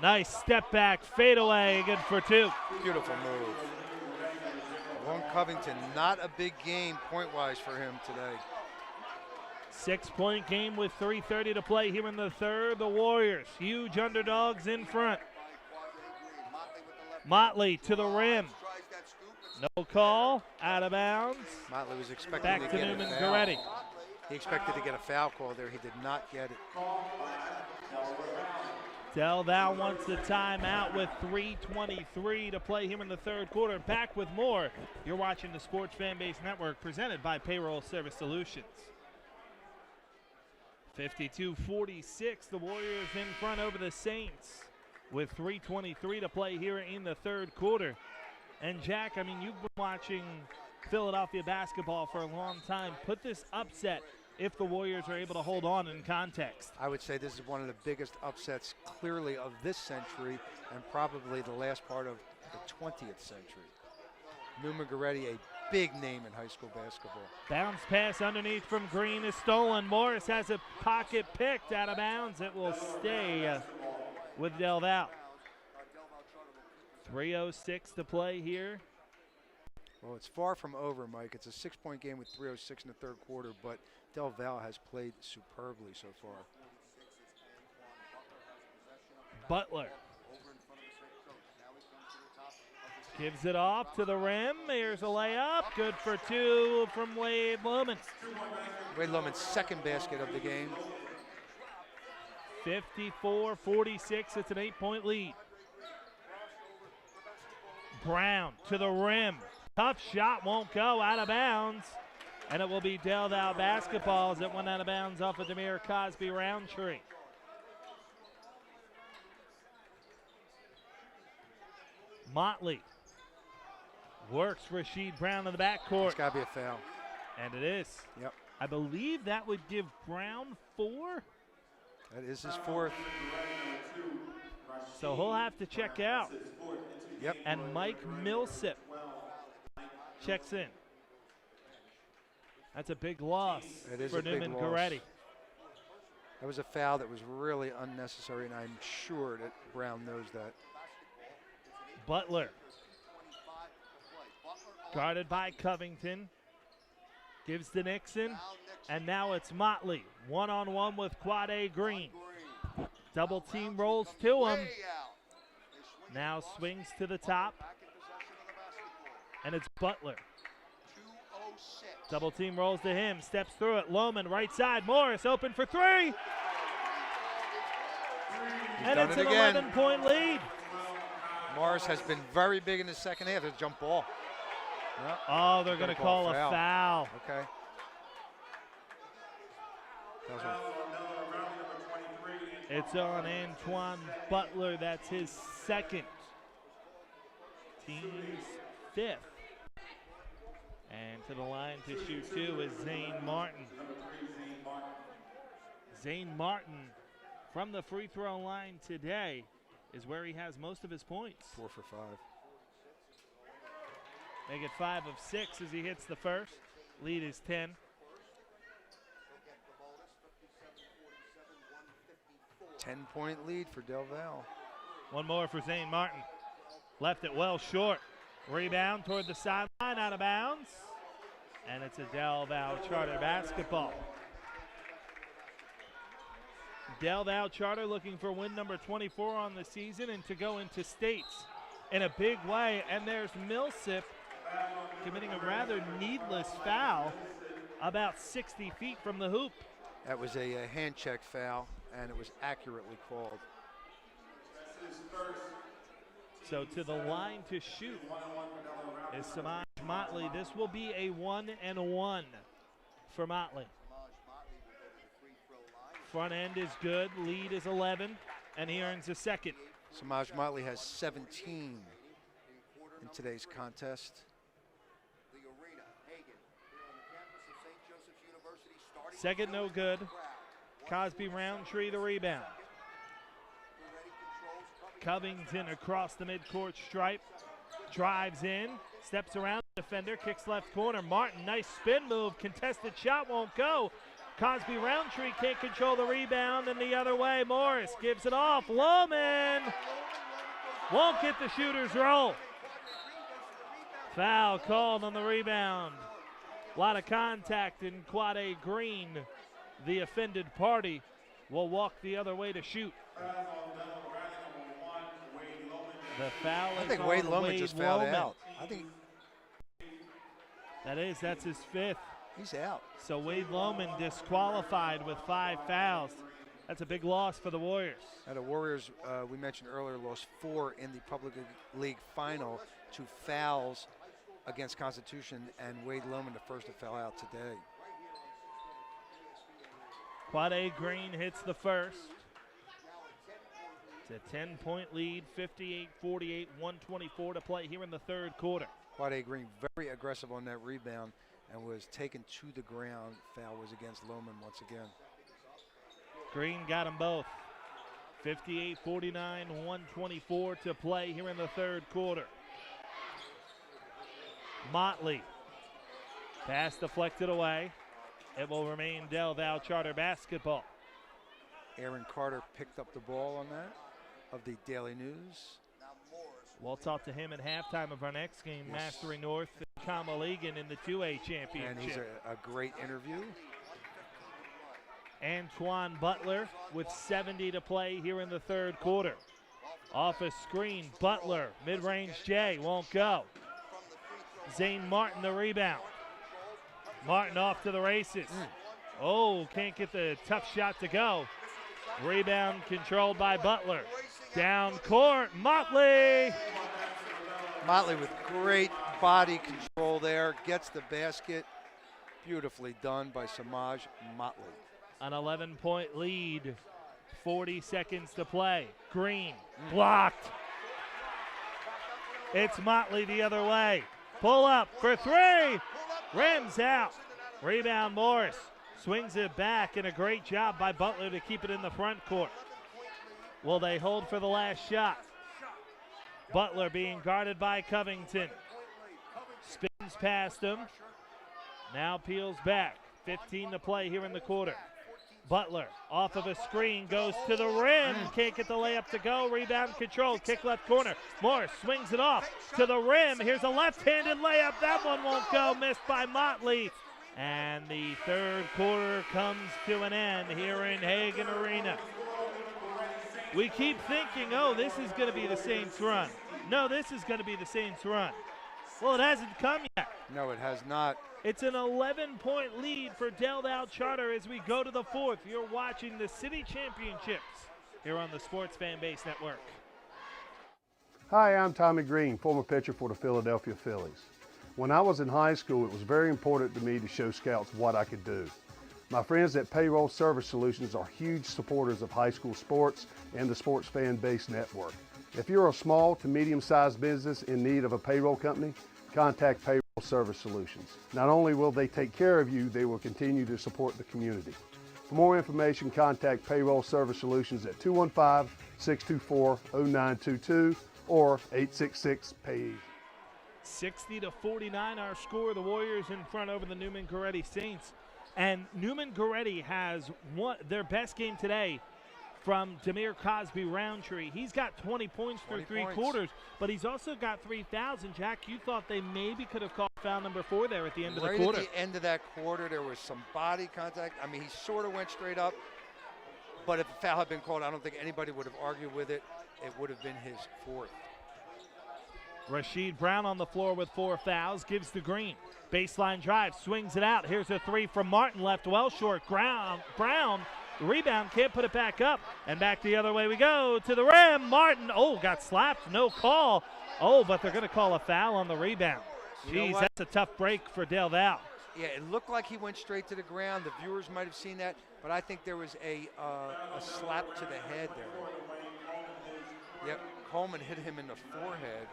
Nice step back, fade away, good for 2. Beautiful move. Lone Covington, not a big game point-wise for him today. 6-point game with 3:30 to play here in the third. The Warriors, huge underdogs in front. Motley to the rim. No call, out of bounds. Motley was expecting Back to to get a Neumann-Goretti. foul. He expected to get a foul call there. He did not get it. Del Val wants the timeout with 3:23 to play here in the third quarter. Back with more. You're watching the Sports Fanbase Network presented by Payroll Service Solutions. 52-46, the Warriors in front over the Saints with 3:23 to play here in the third quarter. And Jack, I mean, you've been watching Philadelphia basketball for a long time. Put this upset if the Warriors are able to hold on in context. I would say this is one of the biggest upsets clearly of this century and probably the last part of the 20th century. Neumann-Goretti, a big name in high school basketball. Bounce pass underneath from Green is stolen. Morris has a pocket picked out of bounds. It will stay with Del Val. 3:06 to play here. Well, it's far from over, Mike. It's a 6-point game with 3:06 in the third quarter, but Del Val has played superbly so far. Butler gives it off to the rim. Here's a layup. Good for two from Wade Loman. Wade Loman's second basket of the game. 54-46. It's an 8-point lead. Brown to the rim. Tough shot, won't go, out of bounds. And it will be Del Val basketball as it went out of bounds off of Demir Cosby Roundtree. Motley works Rasheed Brown in the backcourt. It's got to be a foul. And it is. Yep. I believe that would give Brown 4. That is his fourth. So he'll have to check out. Yep. And Mike Millsap checks in. That's a big loss for Neumann-Goretti. That was a foul that was really unnecessary, and I'm sure that Brown knows that. Butler, guarded by Covington, gives to Nixon, and now it's Motley, one-on-one with Quade Green. Double team rolls to him. Now swings to the top, and it's Butler. Double team rolls to him, steps through it. Loman, right side. Morris open for three. And it's an 11-point lead. Morris has been very big in the second half. It's a jump ball. Yep. Oh, they're going to call a foul. Okay. It's on Antoine Butler. That's his second. Team's fifth. And to the line to shoot two is Zane Martin. Zane Martin from the free throw line today is where he has most of his points. 4 for 5. Make it 5 of 6 as he hits the first. Lead is 10. Ten-point lead for Del Val. One more for Zane Martin. Left it well short. Rebound toward the sideline, out of bounds. And it's a Del Val Charter basketball. Del Val Charter looking for win number 24 on the season and to go into states in a big way. And there's Millsap committing a rather needless foul about 60 feet from the hoop. That was a hand check foul, and it was accurately called. So to the line to shoot is Samaj Motley. This will be a 1-and-1 for Motley. Front end is good. Lead is 11, and he earns a second. Samaj Motley has 17 in today's contest. Second no good. Cosby Roundtree the rebound. Covington across the midcourt stripe. Drives in. Steps around the defender. Kicks left corner. Martin, nice spin move. Contested shot won't go. Cosby Roundtree can't control the rebound, and the other way. Morris gives it off. Loman won't get the shooter's roll. Foul called on the rebound. A lot of contact, and Quade Green, the offended party, will walk the other way to shoot. The foul is I think on Wade Loman just fouled Loman. out. I think that's his fifth. he's out. So Wade Loman disqualified with 5 fouls. That's a big loss for the Warriors. Now the Warriors, we mentioned earlier, lost 4 in the Public League final to fouls against Constitution, and Wade Loman the first to foul out today. Quade Green hits the first. It's a 10-point lead, 58-48, 124 to play here in the third quarter. Quade Green very aggressive on that rebound, and was taken to the ground. Foul was against Lohman once again. Green got them both. 58-49, 124 to play here in the third quarter. Motley. Pass deflected away. It will remain Val Charter basketball. Aaron Carter picked up the ball on that of the Daily News. We'll talk to him at halftime of our next game, Yes. Mastering North and Comaligan in the 2A championship. And he's a great interview. Antoine Butler with 70 to play here in the third quarter. Off a screen, Butler, mid-range J, won't go. Zane Martin the rebound. Martin off to the races. Oh, can't get the tough shot to go. Rebound controlled by Butler. Down court, Motley. Motley with great body control there, gets the basket. Beautifully done by Samaj Motley. An 11-point lead, 40 seconds to play. Green, blocked. It's Motley the other way. Pull up for three. Rims out. Rebound Morris. Swings it back, and a great job by Butler to keep it in the front court. Will they hold for the last shot? Butler being guarded by Covington. Spins past him. Now peels back. 15 to play here in the quarter. Butler off of a screen goes to the rim. Can't get the layup to go. Rebound control. Kick left corner. Morris swings it off to the rim. Here's a left-handed layup. That one won't go. Missed by Motley. And the third quarter comes to an end here in Hagan Arena. We keep thinking, oh, this is going to be the Saints run. No, this is going to be the Saints run. Well, it hasn't come yet. No, it has not. It's an 11-point lead for Val Charter as we go to the fourth. You're watching the City Championships here on the Sports Fan Base Network. Hi, I'm Tommy Green, former pitcher for the Philadelphia Phillies. When I was in high school, it was very important to me to show scouts what I could do. My friends at Payroll Service Solutions are huge supporters of high school sports and the Sports Fan Base Network. If you're a small to medium-sized business in need of a payroll company, contact Payroll Service Solutions. Not only will they take care of you, they will continue to support the community. For more information, contact Payroll Service Solutions at 215-624-0922 or 866-PAY. 60-49 our score. The Warriors in front over the Neumann-Goretti Saints. And Neumann-Goretti has won their best game today from Demir Cosby Roundtree. He's got 20 points through three quarters, but he's also got 3,000. Jack, you thought they maybe could have called foul number 4 there at the end of the quarter. Right at the end of that quarter, there was some body contact. I mean, he sort of went straight up, but if a foul had been called, I don't think anybody would have argued with it. It would have been his 4th. Rasheed Brown on the floor with 4 fouls, gives the Green. Baseline drive, swings it out. Here's a 3 from Martin, left well short. Brown, rebound, can't put it back up. And back the other way we go to the rim. Martin, got slapped, no call. But they're going to call a foul on the rebound. Jeez, that's a tough break for Val. Yeah, it looked like he went straight to the ground. The viewers might have seen that, but I think there was a slap to the head there. Yep, Coleman hit him in the forehead.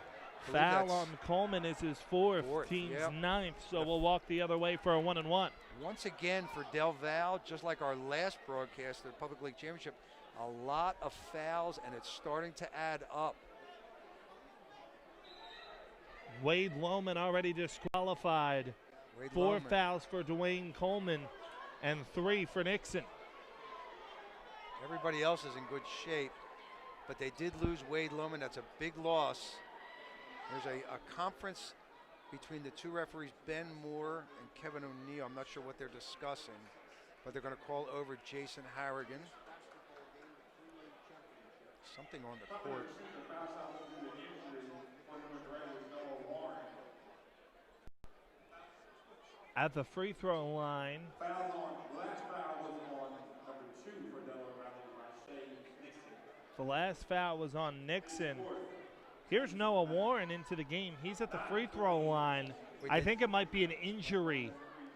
Foul on Coleman is his fourth team's 9th, so we'll walk the other way for a 1-and-1. Once again for Val, just like our last broadcast of the Public League Championship, a lot of fouls, and it's starting to add up. Wade Lohman already disqualified. 4 fouls for Dwayne Coleman and 3 for Nixon. Everybody else is in good shape, but they did lose Wade Lohman. That's a big loss. There's a conference between the 2 referees, Ben Moore and Kevin O'Neill. I'm not sure what they're discussing, but they're going to call over Jason Harrigan. Something on the court. At the free throw line. The last foul was on Nixon. Here's Noah Warren into the game. He's at the free throw line. I think it might be an injury.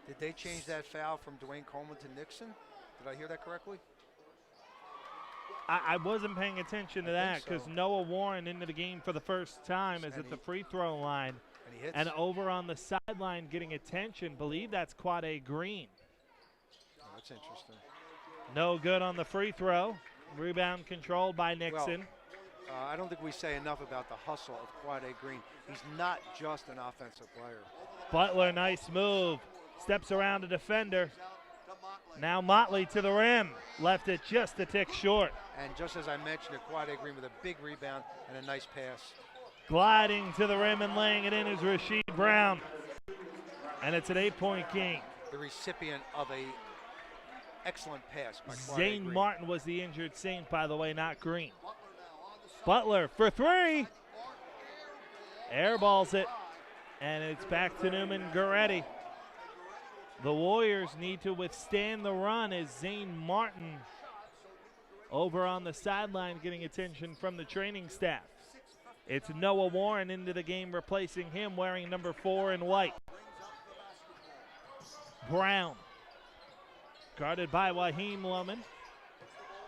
Did they change that foul from Dwayne Coleman to Nixon? Did I hear that correctly? I wasn't paying attention to that because Noah Warren into the game for the first time is at the free throw line. And hits. And over on the sideline getting attention, believe that's Quade Green. Oh, that's interesting. No good on the free throw. Rebound controlled by Nixon. Well, I don't think we say enough about the hustle of Quade Green. He's not just an offensive player. Butler, nice move. Steps around a defender. Now Motley to the rim. Left it just a tick short. And just as I mentioned, Quade Green with a big rebound and a nice pass. Gliding to the rim and laying it in is Rasheed Brown. And it's an 8-point game. The recipient of a excellent pass by Quade Zane Green. Martin was the injured Saint, by the way, not Green. Butler for three. Airballs it. And it's back to Neumann-Goretti. The Warriors need to withstand the run as Zane Martin over on the sideline getting attention from the training staff. It's Noah Warren into the game, replacing him, wearing number 4 in white. Brown, guarded by Waheem Loman.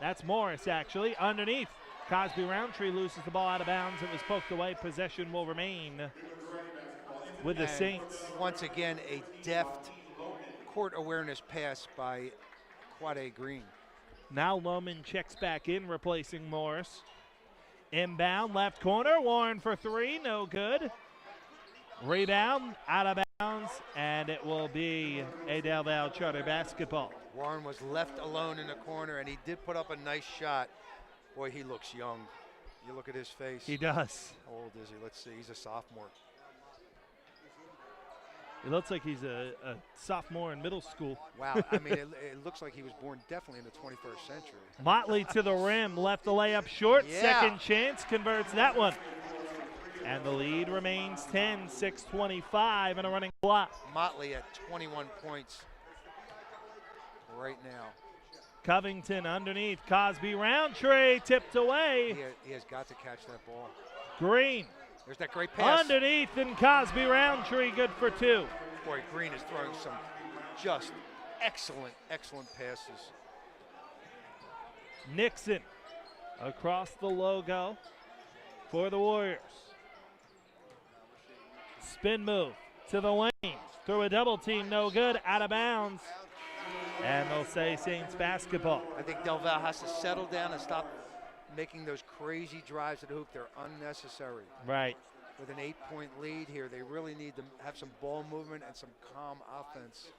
That's Morris, actually. Underneath, Cosby Roundtree loses the ball out of bounds. It was poked away. Possession will remain with the Saints. Once again, a deft court awareness pass by Quade Green. Now Loman checks back in, replacing Morris. Inbound, left corner, Warren for three, no good. Rebound, out of bounds, and it will be a Val Charter basketball. Warren was left alone in the corner, and he did put up a nice shot. Boy, he looks young. You look at his face. He does. How old is he? Let's see. He's a sophomore. It looks like he's a sophomore in middle school. Wow. I mean, it looks like he was born definitely in the 21st century. Motley to the rim, left the layup short. Yeah. Second chance, converts that one. And the lead remains 10, 6:25 and a running clock. Motley at 21 points right now. Covington underneath, Cosby Roundtree tipped away. He has got to catch that ball. Green. There's that great pass. Underneath, and Cosby Roundtree good for two. Boy, Green is throwing some just excellent, excellent passes. Nixon across the logo for the Warriors. Spin move to the lane. Through a double team, no good, out of bounds. And they'll say Saints basketball. I think Del Val has to settle down and stop making those crazy drives to the hoop. They're unnecessary. Right. With an 8-point lead here, they really need to have some ball movement and some calm offense.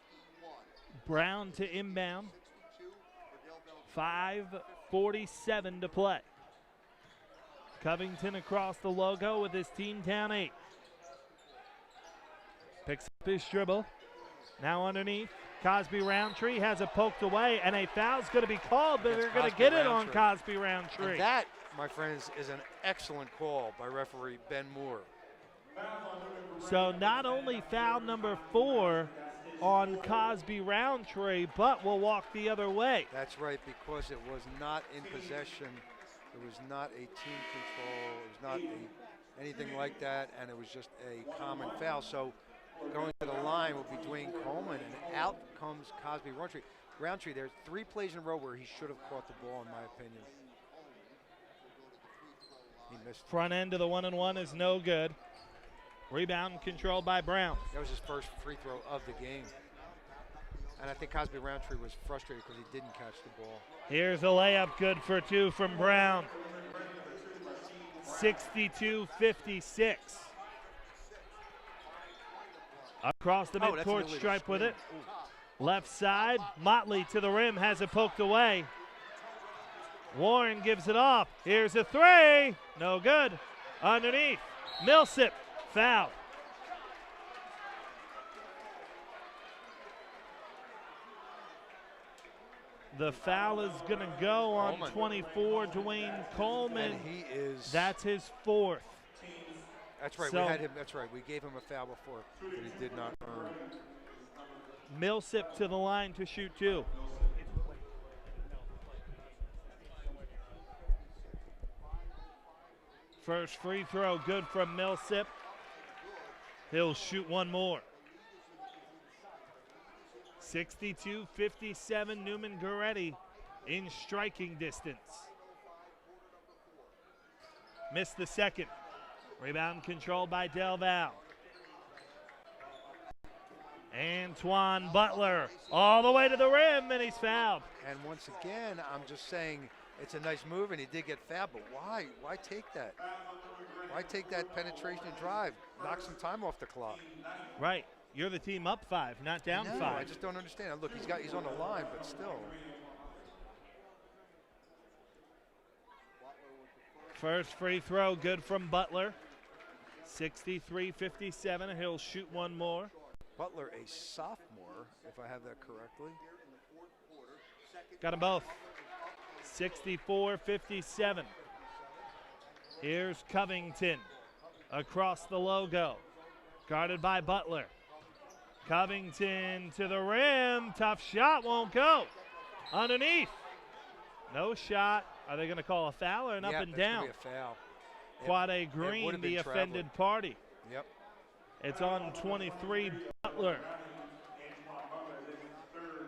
Brown to inbound. 5:47 to play. Covington across the logo with his team down 8. Picks up his dribble. Now underneath. Cosby Roundtree has it poked away, and a foul's going to be called, but they're going to get it on Cosby Roundtree. And that, my friends, is an excellent call by referee Ben Moore. So not only foul number 4 on Cosby Roundtree, but will walk the other way. That's right, because it was not in possession. It was not a team control. It was not anything like that, and it was just a common foul. So going to the line will be Dwayne Coleman, and out comes Cosby Roundtree. Roundtree, there's 3 plays in a row where he should have caught the ball, in my opinion. He missed. Front end of the 1-and-1 is no good. Rebound controlled by Brown. That was his first free throw of the game. And I think Cosby Roundtree was frustrated because he didn't catch the ball. Here's a layup, good for 2 from Brown. 62-56. Across the midcourt stripe with it. Left side, Motley to the rim, has it poked away. Warren gives it off. Here's a 3, no good. Underneath, Millsap, foul. The foul is going to go on Coleman. 24, Dwayne Coleman. And he is. That's his 4th. That's right. So, we had him. That's right. We gave him a foul before, but he did not earn. Millsap to the line to shoot 2. First free throw good from Millsap. He'll shoot one more. 62-57, Neumann-Goretti in striking distance. Missed the second. Rebound controlled by Del Val. Antoine Butler all the way to the rim, and he's fouled. And once again, I'm just saying it's a nice move, and he did get fouled, but why? Why take that? Why take that penetration and drive? Knock some time off the clock. Right. You're the team up 5, not down 5. I just don't understand. Look, he's on the line, but still. First free throw good from Butler. 63-57. He'll shoot one more. Butler, a sophomore, if I have that correctly. Got them both. 64-57. Here's Covington across the logo. Guarded by Butler. Covington to the rim. Tough shot, won't go. Underneath. No shot. Are they going to call a foul or an up and down? Be a foul. Quade Green, the offended party. Yep. It's on 23, Butler.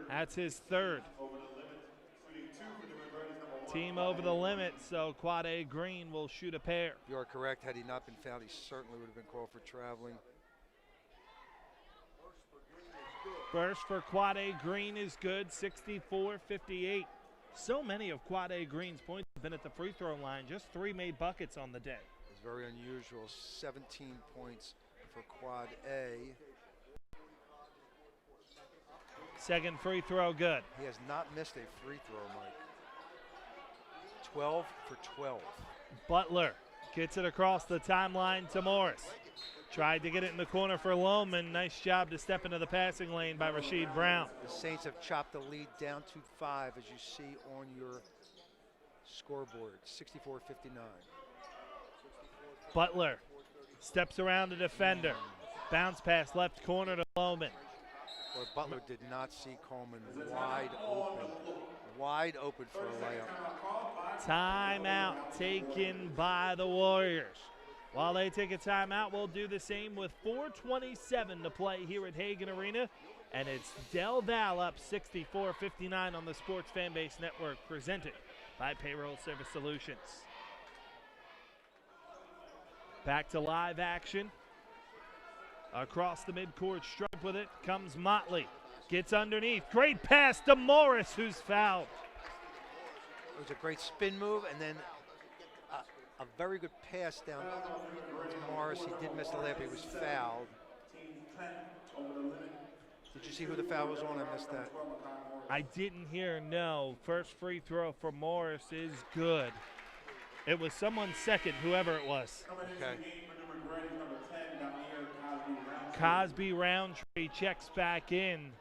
That's his third. Team over the limit, so Quade Green will shoot a pair. You are correct. Had he not been fouled, he certainly would have been called for traveling. First for Quade Green is good, 64-58. So many of Quade Green's points have been at the free throw line. Just 3 made buckets on the day. It's very unusual. 17 points for Quad A. Second free throw good. He has not missed a free throw, Mike. 12 for 12. Butler gets it across the timeline to Morris. Tried to get it in the corner for Lohman. Nice job to step into the passing lane by Rasheed Brown. The Saints have chopped the lead down to 5, as you see on your scoreboard, 64-59. Butler steps around the defender. Bounce pass left corner to Lohman. Boy, Butler did not see Coleman wide open. Wide open for a layup. Timeout taken by the Warriors. While they take a timeout, we'll do the same with 4:27 to play here at Hagan Arena. And it's Del Val up 64-59 on the Sports Fanbase Network, presented by Payroll Service Solutions. Back to live action. Across the midcourt stripe with it comes Motley. Gets underneath. Great pass to Morris, who's fouled. It was a great spin move, and then a very good pass down to Morris. He did miss the layup. He was fouled. Did you see who the foul was on? I missed that. I didn't hear, no. First free throw for Morris is good. It was someone's second, whoever it was. Okay. Cosby Roundtree checks back in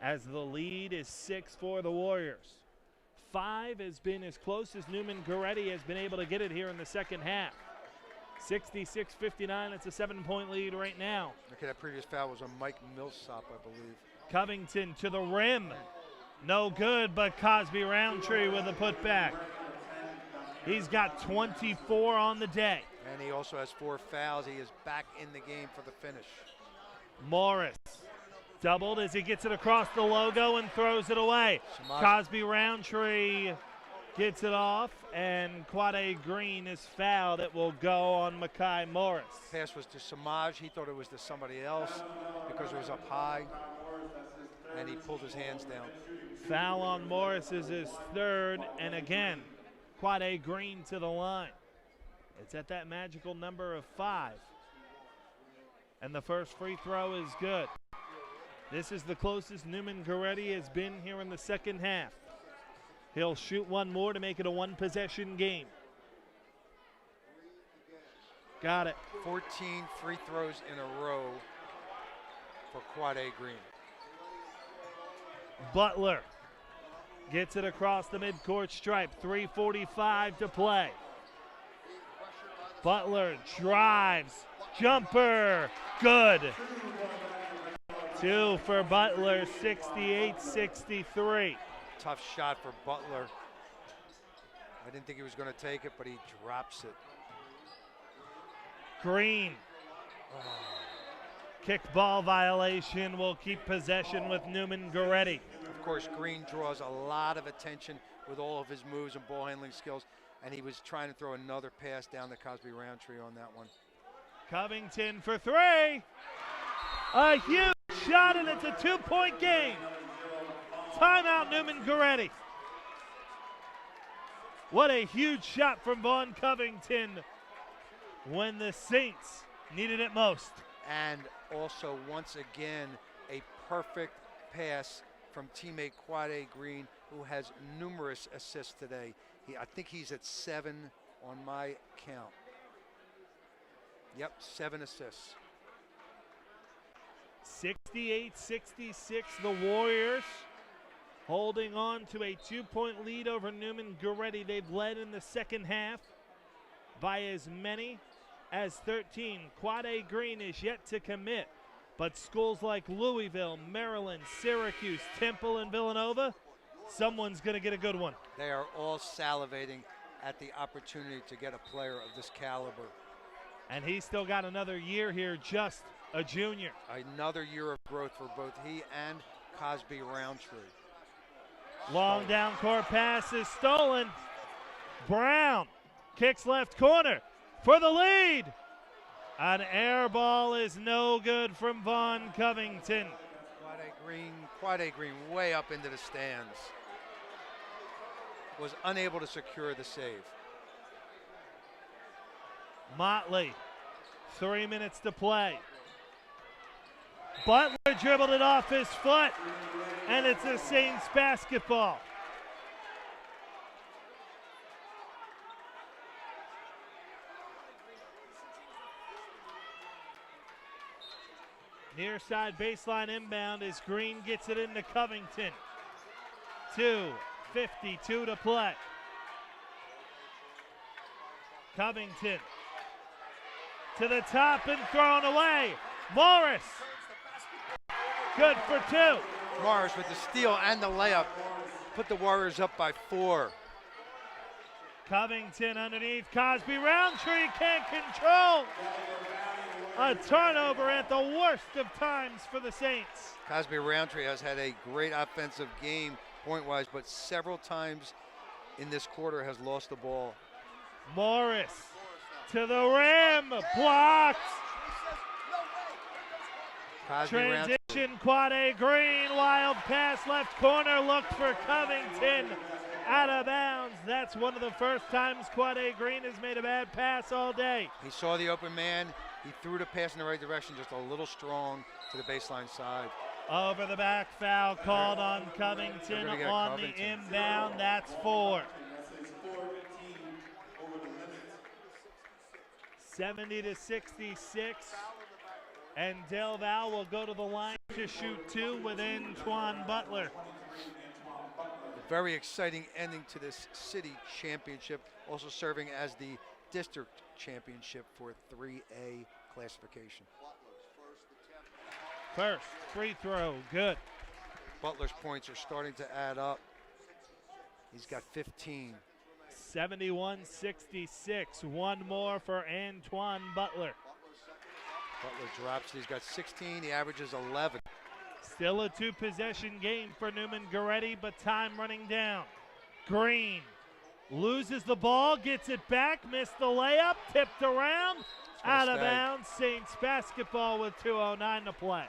as the lead is 6 for the Warriors. 5 has been as close as Neumann-Goretti has been able to get it here in the second half. 66-59, it's a 7-point lead right now. Okay, that previous foul was on Mike Millsap, I believe. Covington to the rim. No good, but Cosby Roundtree with a putback. He's got 24 on the day. And he also has 4 fouls. He is back in the game for the finish. Morris doubled as he gets it across the logo and throws it away. Cosby Roundtree gets it off, and Quade Green is fouled. It will go on Makai Morris. Pass was to Samaj. He thought it was to somebody else because it was up high, and he pulled his hands down. Foul on Morris is his third, and again, Quade Green to the line. It's at that magical number of 5. And the first free throw is good. This is the closest Neumann-Goretti has been here in the second half. He'll shoot one more to make it a 1-possession game. Got it. 14 free throws in a row for Quade Green. Butler gets it across the midcourt stripe. 3:45 to play. Butler drives. Jumper. Good. 2 for Butler, 68-63. Tough shot for Butler. I didn't think he was going to take it, but he drops it. Green. Kickball violation will keep possession with Neumann-Goretti. Of course, Green draws a lot of attention with all of his moves and ball handling skills, and he was trying to throw another pass down to Cosby Roundtree on that one. Covington for 3. A huge shot, and it's a 2-point game. Timeout, Neumann-Goretti. What a huge shot from Vaughn Covington when the Saints needed it most. And also, once again, a perfect pass from teammate Quade Green, who has numerous assists today. I think he's at 7 on my count. Yep, 7 assists. 68-66, the Warriors holding on to a 2-point lead over Neumann-Goretti. They've led in the second half by as many as 13. Quade Green is yet to commit, but schools like Louisville, Maryland, Syracuse, Temple, and Villanova, someone's going to get a good one. They are all salivating at the opportunity to get a player of this caliber. And he's still got another year here, just a junior. Another year of growth for both he and Cosby Roundtree. Long down court pass is stolen. Brown kicks left corner for the lead. An air ball is no good from Vaughn Covington. Quade Green way up into the stands. Was unable to secure the save. Motley, 3 minutes to play. Butler dribbled it off his foot, and it's a Saints basketball. Near side baseline inbound as Green gets it into Covington. 2:52 to play. Covington to the top and thrown away. Morris, good for 2. Morris with the steal and the layup put the Warriors up by 4. Covington underneath. Cosby Roundtree can't control. A turnover at the worst of times for the Saints. Cosby Roundtree has had a great offensive game point-wise, but several times in this quarter has lost the ball. Morris to the rim, blocked. Cosby Transition, Quade Green, wild pass left corner, looked for Covington, out of bounds. That's one of the first times Quade Green has made a bad pass all day. He saw the open man, he threw the pass in the right direction, just a little strong to the baseline side. Over the back, foul called on Covington on the inbound. That's 4. 70-66, and Del Val will go to the line to shoot 2 with Antoine Butler. A very exciting ending to this city championship, also serving as the district championship for 3A classification. First free throw, good. Butler's points are starting to add up. He's got 15. 71-66, one more for Antoine Butler. Butler drops, he's got 16, he averages 11. Still a 2-possession game for Neumann-Goretti, but time running down. Green loses the ball, gets it back, missed the layup, tipped around, out of bounds. Saints basketball with 2:09 to play.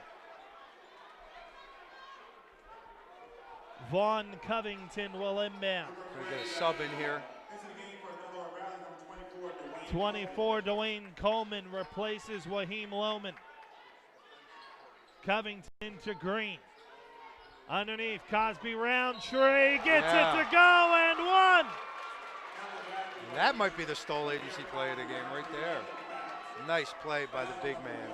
Vaughn Covington will inbound. Gonna get a sub in here. 24, Dwayne Coleman replaces Waheem Lohman. Covington to Green. Underneath, Cosby Roundtree gets it to go and 1. That might be the Stoll Agency play of the game right there. Nice play by the big man.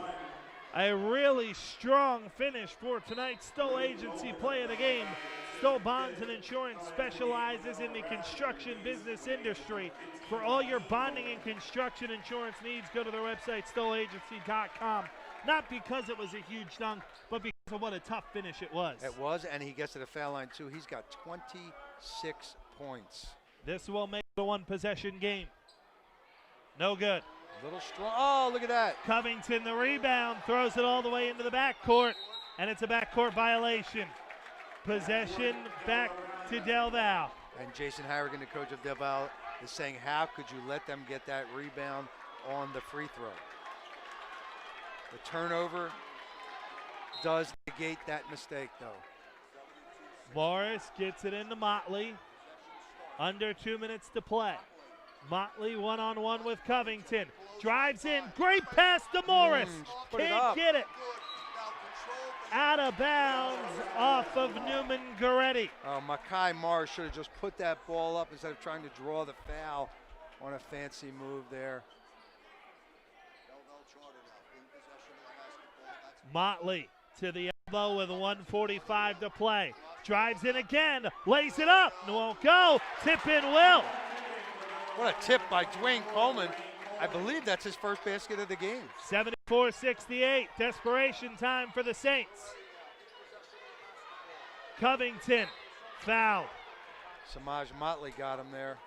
A really strong finish for tonight's Stoll Agency play of the game. Stoll Bonds and Insurance specializes in the construction business industry. For all your bonding and construction insurance needs, go to their website, stollagency.com. Not because it was a huge dunk, but because of what a tough finish it was. It was, and he gets to the foul line too. He's got 26 points. This will make the 1-possession game. No good. A little strong. Oh, look at that. Covington, the rebound, throws it all the way into the backcourt, and it's a backcourt violation. Possession back to Del Val. And Jason Harrigan, the coach of Del Val, is saying, how could you let them get that rebound on the free throw? The turnover does negate that mistake, though. Morris gets it into Motley. Under 2 minutes to play. Motley one-on-one with Covington. Drives in. Great pass to Morris. Can't get it. Out of bounds off of Neumann-Goretti. Makai Morris should have just put that ball up instead of trying to draw the foul on a fancy move there. Motley to the elbow with 1:45 to play. Drives in again. Lays it up. Won't go. Tip in will. What a tip by Dwayne Coleman. I believe that's his first basket of the game. 74-68. Desperation time for the Saints. Covington fouled. Samaj Motley got him there.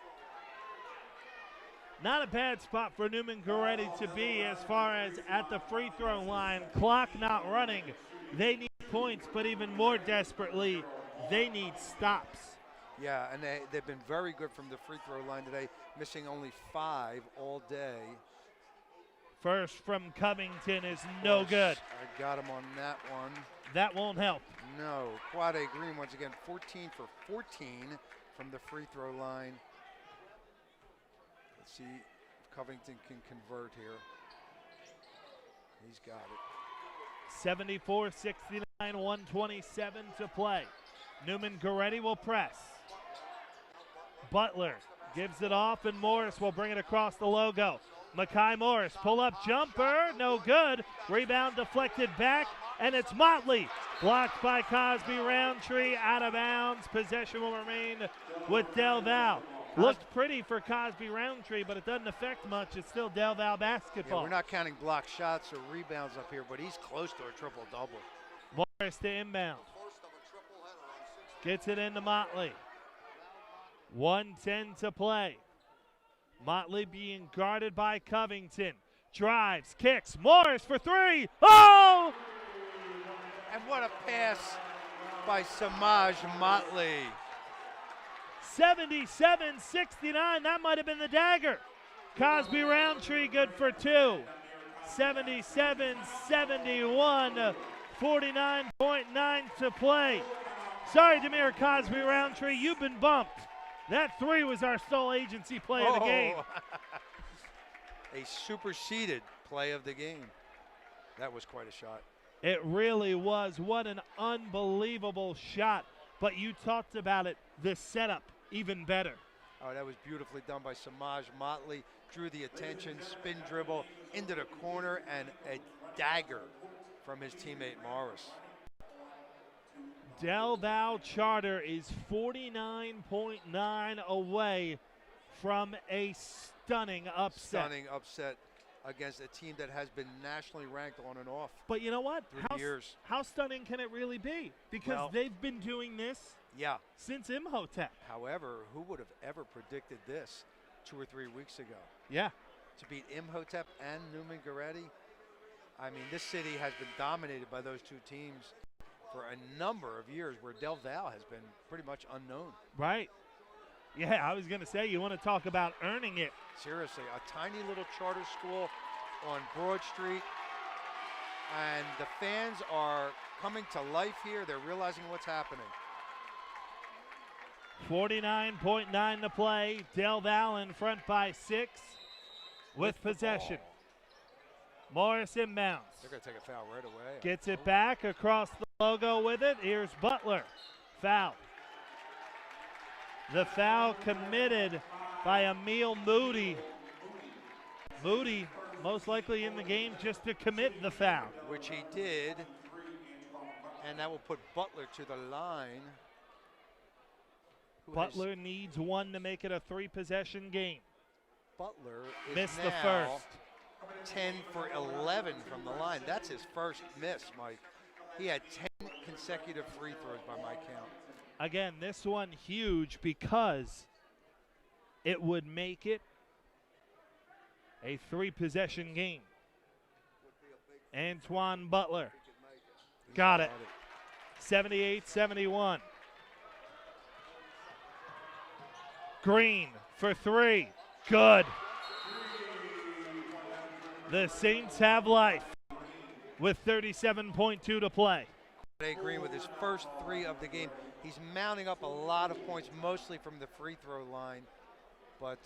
Not a bad spot for Neumann-Goretti to be as far as at the free throw line. Clock not running. They need points, but even more desperately, they need stops. Yeah, and they've been very good from the free throw line today, missing only 5 all day. First from Covington is no good. I got him on that one. That won't help. No. Quade Green once again 14 for 14 from the free throw line. Let's see if Covington can convert here. He's got it. 74-69, 1:27 to play. Neumann-Goretti will press. Butler gives it off, and Morris will bring it across the logo. Makai Morris, pull-up jumper, no good. Rebound deflected back, and it's Motley. Blocked by Cosby Roundtree, out of bounds. Possession will remain with Del Val. Looked pretty for Cosby Roundtree, but it doesn't affect much. It's still Del Val basketball. Yeah, we're not counting block shots or rebounds up here, but he's close to a triple-double. Morris to inbound. Gets it into Motley. 1:10 to play. Motley being guarded by Covington. Drives, kicks, Morris for 3. Oh! And what a pass by Samaj Motley. 77-69, that might have been the dagger. Cosby Roundtree good for 2. 77-71, 49.9 to play. Sorry, Demir Cosby Roundtree, you've been bumped. That 3 was our sole agency play of the game. A superseded play of the game. That was quite a shot. It really was. What an unbelievable shot. But you talked about it, the setup, even better. Oh, that was beautifully done by Samaj Motley. Drew the attention, spin dribble into the corner, and a dagger from his teammate Morris. Val Charter is 49.9 away from a stunning upset. Stunning upset against a team that has been nationally ranked on and off. But you know what? Years. How stunning can it really be? Because they've been doing this since Imhotep. However, who would have ever predicted this 2 or 3 weeks ago? Yeah. To beat Imhotep and Neumann-Goretti. I mean, this city has been dominated by those 2 teams for a number of years, where Del Val has been pretty much unknown. Right. Yeah, I was going to say, you want to talk about earning it. Seriously, a tiny little charter school on Broad Street, and the fans are coming to life here. They're realizing what's happening. 49.9 to play. Del Val in front by 6 with possession. Morris inbounds. They're going to take a foul right away. Gets it back across the logo with it. Here's Butler. Foul. The foul committed by Emil Moody. Moody most likely in the game just to commit the foul. Which he did. And that will put Butler to the line. Butler needs 1 to make it a 3-possession game. Butler is missed now the first. 10 for 11 from the line. That's his first miss, Mike. He had 10 consecutive free throws by my count. Again, this one huge because it would make it a 3-possession game. Antoine Butler got it. 78-71. Green for 3. Good. The Saints have life. with 37.2 to play. Green with his first 3 of the game. He's mounting up a lot of points, mostly from the free throw line. But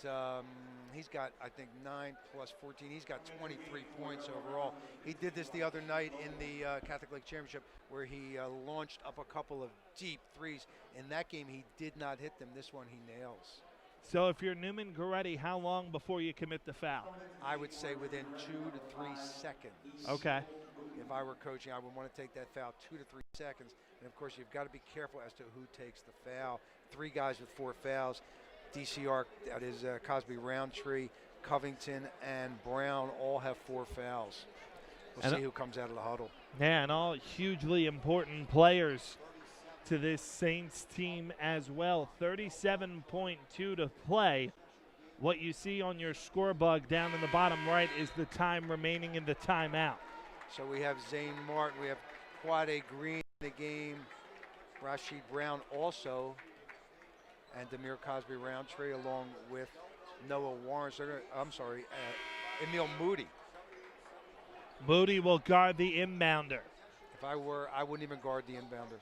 he's got, I think, 9 plus 14. He's got 23 points overall. He did this the other night in the Catholic League Championship where he launched up a couple of deep threes. In that game, he did not hit them. This one, he nails. So if you're Neumann-Goretti, how long before you commit the foul? I would say within 2 to 3 seconds. Okay. If I were coaching, I would want to take that foul 2 to 3 seconds. And, of course, you've got to be careful as to who takes the foul. 3 guys with 4 fouls. DCR, that is Cosby, Roundtree, Covington, and Brown all have 4 fouls. We'll see who comes out of the huddle. Yeah, and all hugely important players to this Saints team as well. 37.2 to play. What you see on your score bug down in the bottom right is the time remaining in the timeout. So we have Zane Martin, we have Quade Green in the game, Rashid Brown also, and Demir Cosby Roundtree along with Noah Warren. So Emil Moody. Moody will guard the inbounder. If I were, I wouldn't even guard the inbounder.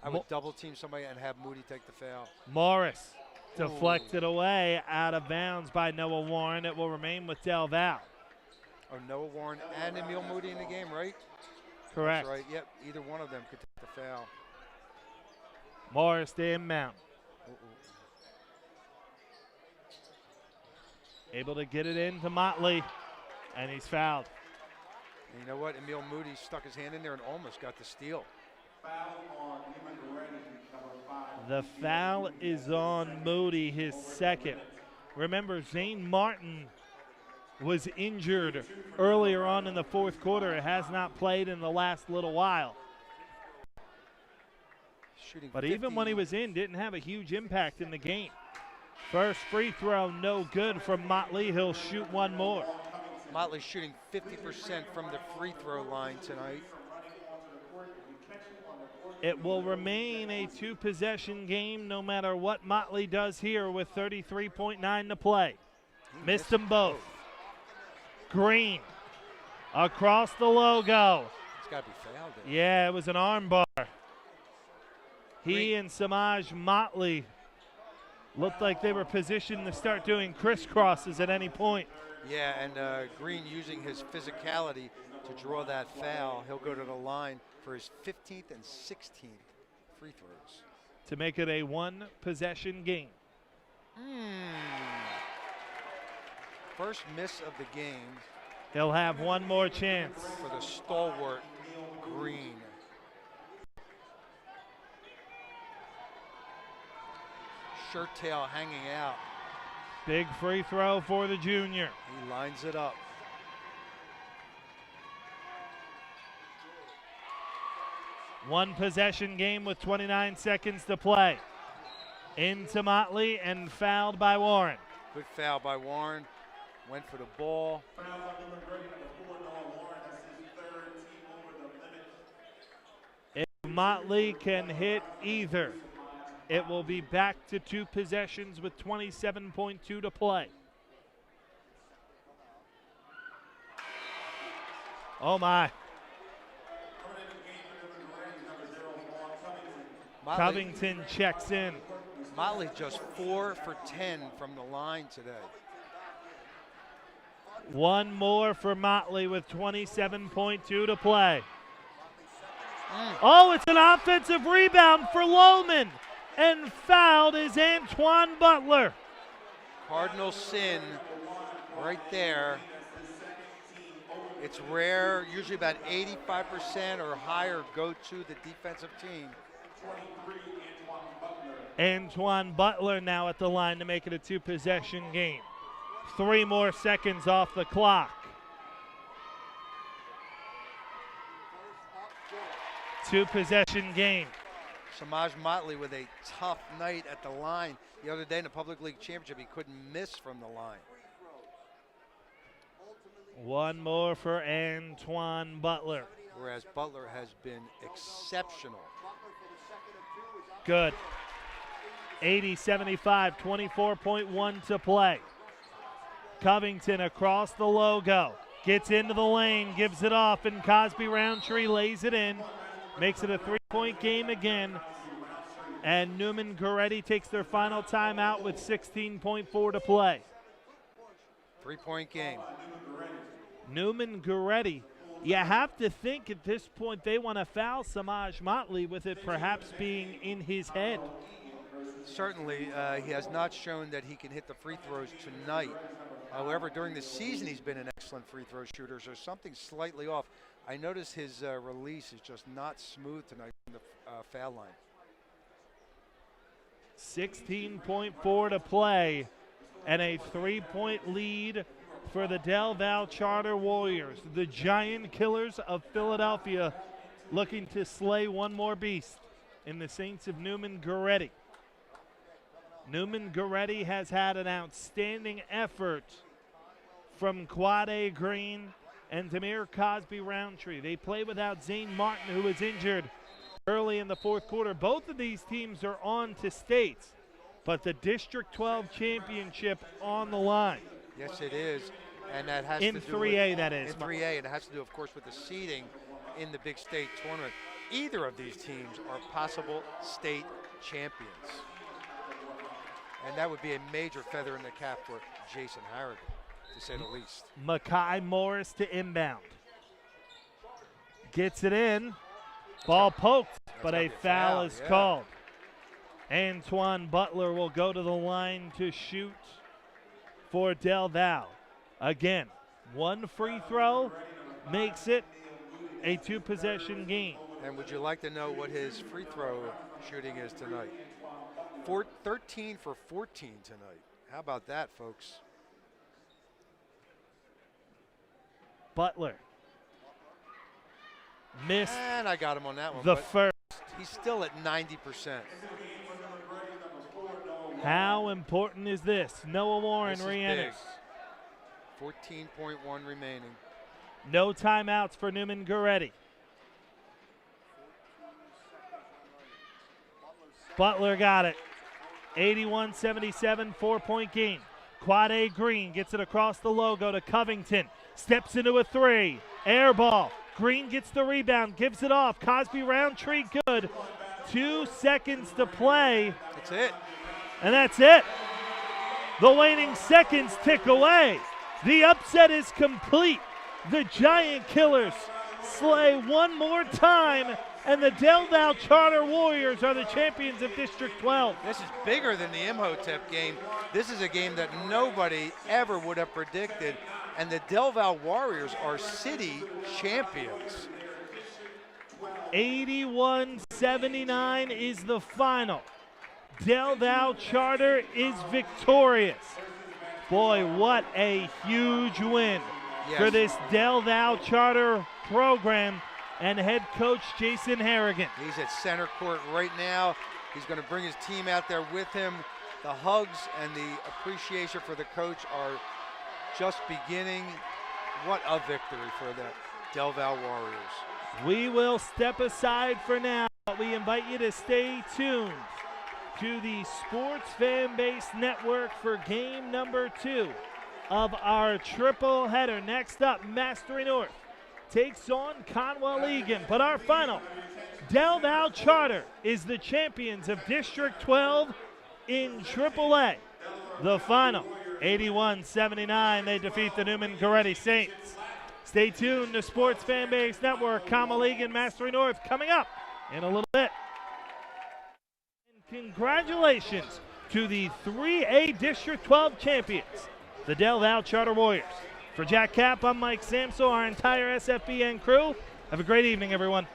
I would double team somebody and have Moody take the foul. Morris deflected away out of bounds by Noah Warren. It will remain with Del Val. Oh, Noah Warren and Emil Moody in the game, right? Correct. That's right. Yep, either one of them could take the foul. Morris the inbound. Able to get it into Motley, and he's fouled. And you know what? Emil Moody stuck his hand in there and almost got the steal. The foul is on Moody, his second. Remember, Zane Martin was injured earlier on in the fourth quarter. It has not played in the last little while. But even when he was in, didn't have a huge impact in the game. First free throw, no good from Motley. He'll shoot one more. Motley shooting 50% from the free throw line tonight. It will remain a 2-possession game no matter what Motley does here with 33.9 to play. Missed them both. Green across the logo. It's got to be fouled. Yeah, it was an arm bar. He and Samaj Motley looked like they were positioned to start doing crisscrosses at any point. Yeah, and Green using his physicality to draw that foul. He'll go to the line for his 15th and 16th free throws. To make it a 1-possession game. First miss of the game. He'll have one more chance. For the stalwart Green. Shirt tail hanging out. Big free throw for the junior. He lines it up. One-possession game with 29 seconds to play. Into Motley and fouled by Warren. Good foul by Warren. Went for the ball. If Motley can hit either, it will be back to 2 possessions with 27.2 to play. Oh my. Covington checks in. Motley just 4 for 10 from the line today. One more for Motley with 27.2 to play. Oh, it's an offensive rebound for Lohman. And fouled is Antoine Butler. Cardinal sin right there. It's rare, usually about 85% or higher go to the defensive team. Antoine Butler now at the line to make it a 2-possession game. 3 more seconds off the clock. 2-possession game. Samaj Motley with a tough night at the line. The other day in the Public League Championship, he couldn't miss from the line. One more for Antoine Butler. Whereas Butler has been exceptional. Good. 80-75, 24.1 to play. Covington across the logo. Gets into the lane, gives it off, and Cosby Roundtree lays it in. Makes it a 3-point game again. And Neumann-Goretti takes their final timeout with 16.4 to play. 3-point game. Neumann-Goretti, you have to think at this point they want to foul Samaj Motley, with it perhaps being in his head. Certainly, he has not shown that he can hit the free throws tonight. However, during the season, he's been an excellent free throw shooter, so something slightly off. I notice his release is just not smooth tonight from the foul line. 16.4 to play, and a 3-point lead for the Val Charter Warriors. The Giant Killers of Philadelphia looking to slay one more beast in the Saints of Neumann-Goretti. Neumann-Goretti has had an outstanding effort from Quade Green and Demir Cosby Roundtree. They play without Zane Martin, who was injured early in the fourth quarter. Both of these teams are on to states, but the District 12 championship on the line. Yes, it is, and that has in to do 3A, with, that is. In 3A, and it has to do, of course, with the seeding in the big state tournament. Either of these teams are possible state champions, and that would be a major feather in the cap for Jason Harrigan, to say the least. Makai Morris to inbound. Gets it in. Ball poked, but a foul is called. Antoine Butler will go to the line to shoot for Del Val. Again, one free throw makes it a 2-possession game. And would you like to know what his free throw shooting is tonight? 13 for 14 tonight. How about that, folks? Butler missed. And I got him on that one. The but first. He's still at 90%. How important is this? Noah Warren This is re-enters. big. 14.1 remaining. No timeouts for Neumann-Goretti. Butler got it. 81-77, 4-point game. Quade Green gets it across the logo to Covington. Steps into a 3. Air ball. Green gets the rebound, gives it off. Cosby Roundtree good. 2 seconds to play. That's it. And that's it. The waning seconds tick away. The upset is complete. The Giant Killers slay one more time, and the Del Val Charter Warriors are the champions of District 12. This is bigger than the Imhotep game. This is a game that nobody ever would have predicted, and the Del Val Warriors are city champions. 81-79 is the final. Del Val Charter is victorious. Boy, what a huge win for this Del Val Charter program and head coach Jason Harrigan. He's at center court right now. He's going to bring his team out there with him. The hugs and the appreciation for the coach are just beginning. What a victory for the Del Val Warriors. We will step aside for now, but we invite you to stay tuned to the Sports Fan Base Network for game number 2 of our triple header. Next up, Mastery North takes on Conwell Egan. But our final, Del Val Charter is the champions of District 12 in AAA. The final, 81-79, they defeat the Neumann-Goretti Saints. Stay tuned to Sports Fan Base Network. Conwell Egan, Mastery North coming up in a little bit. Congratulations to the 3A District 12 champions, the Del Val Charter Warriors. For Jack Kapp, I'm Mike Samso, our entire SFBN crew. Have a great evening, everyone.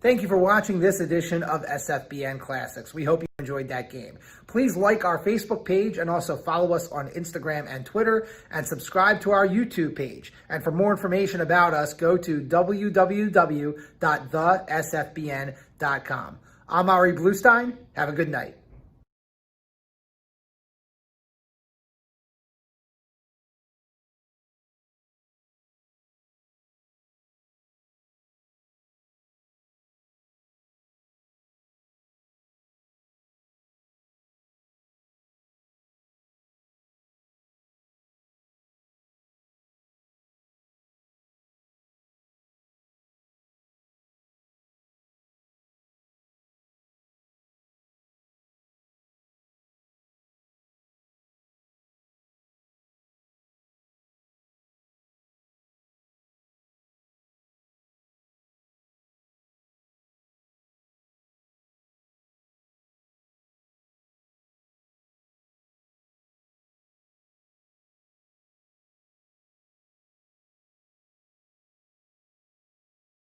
Thank you for watching this edition of SFBN Classics. We hope you enjoyed that game. Please like our Facebook page and also follow us on Instagram and Twitter, and subscribe to our YouTube page. And for more information about us, go to www.thesfbn.com. I'm Ari Bluestein. Have a good night.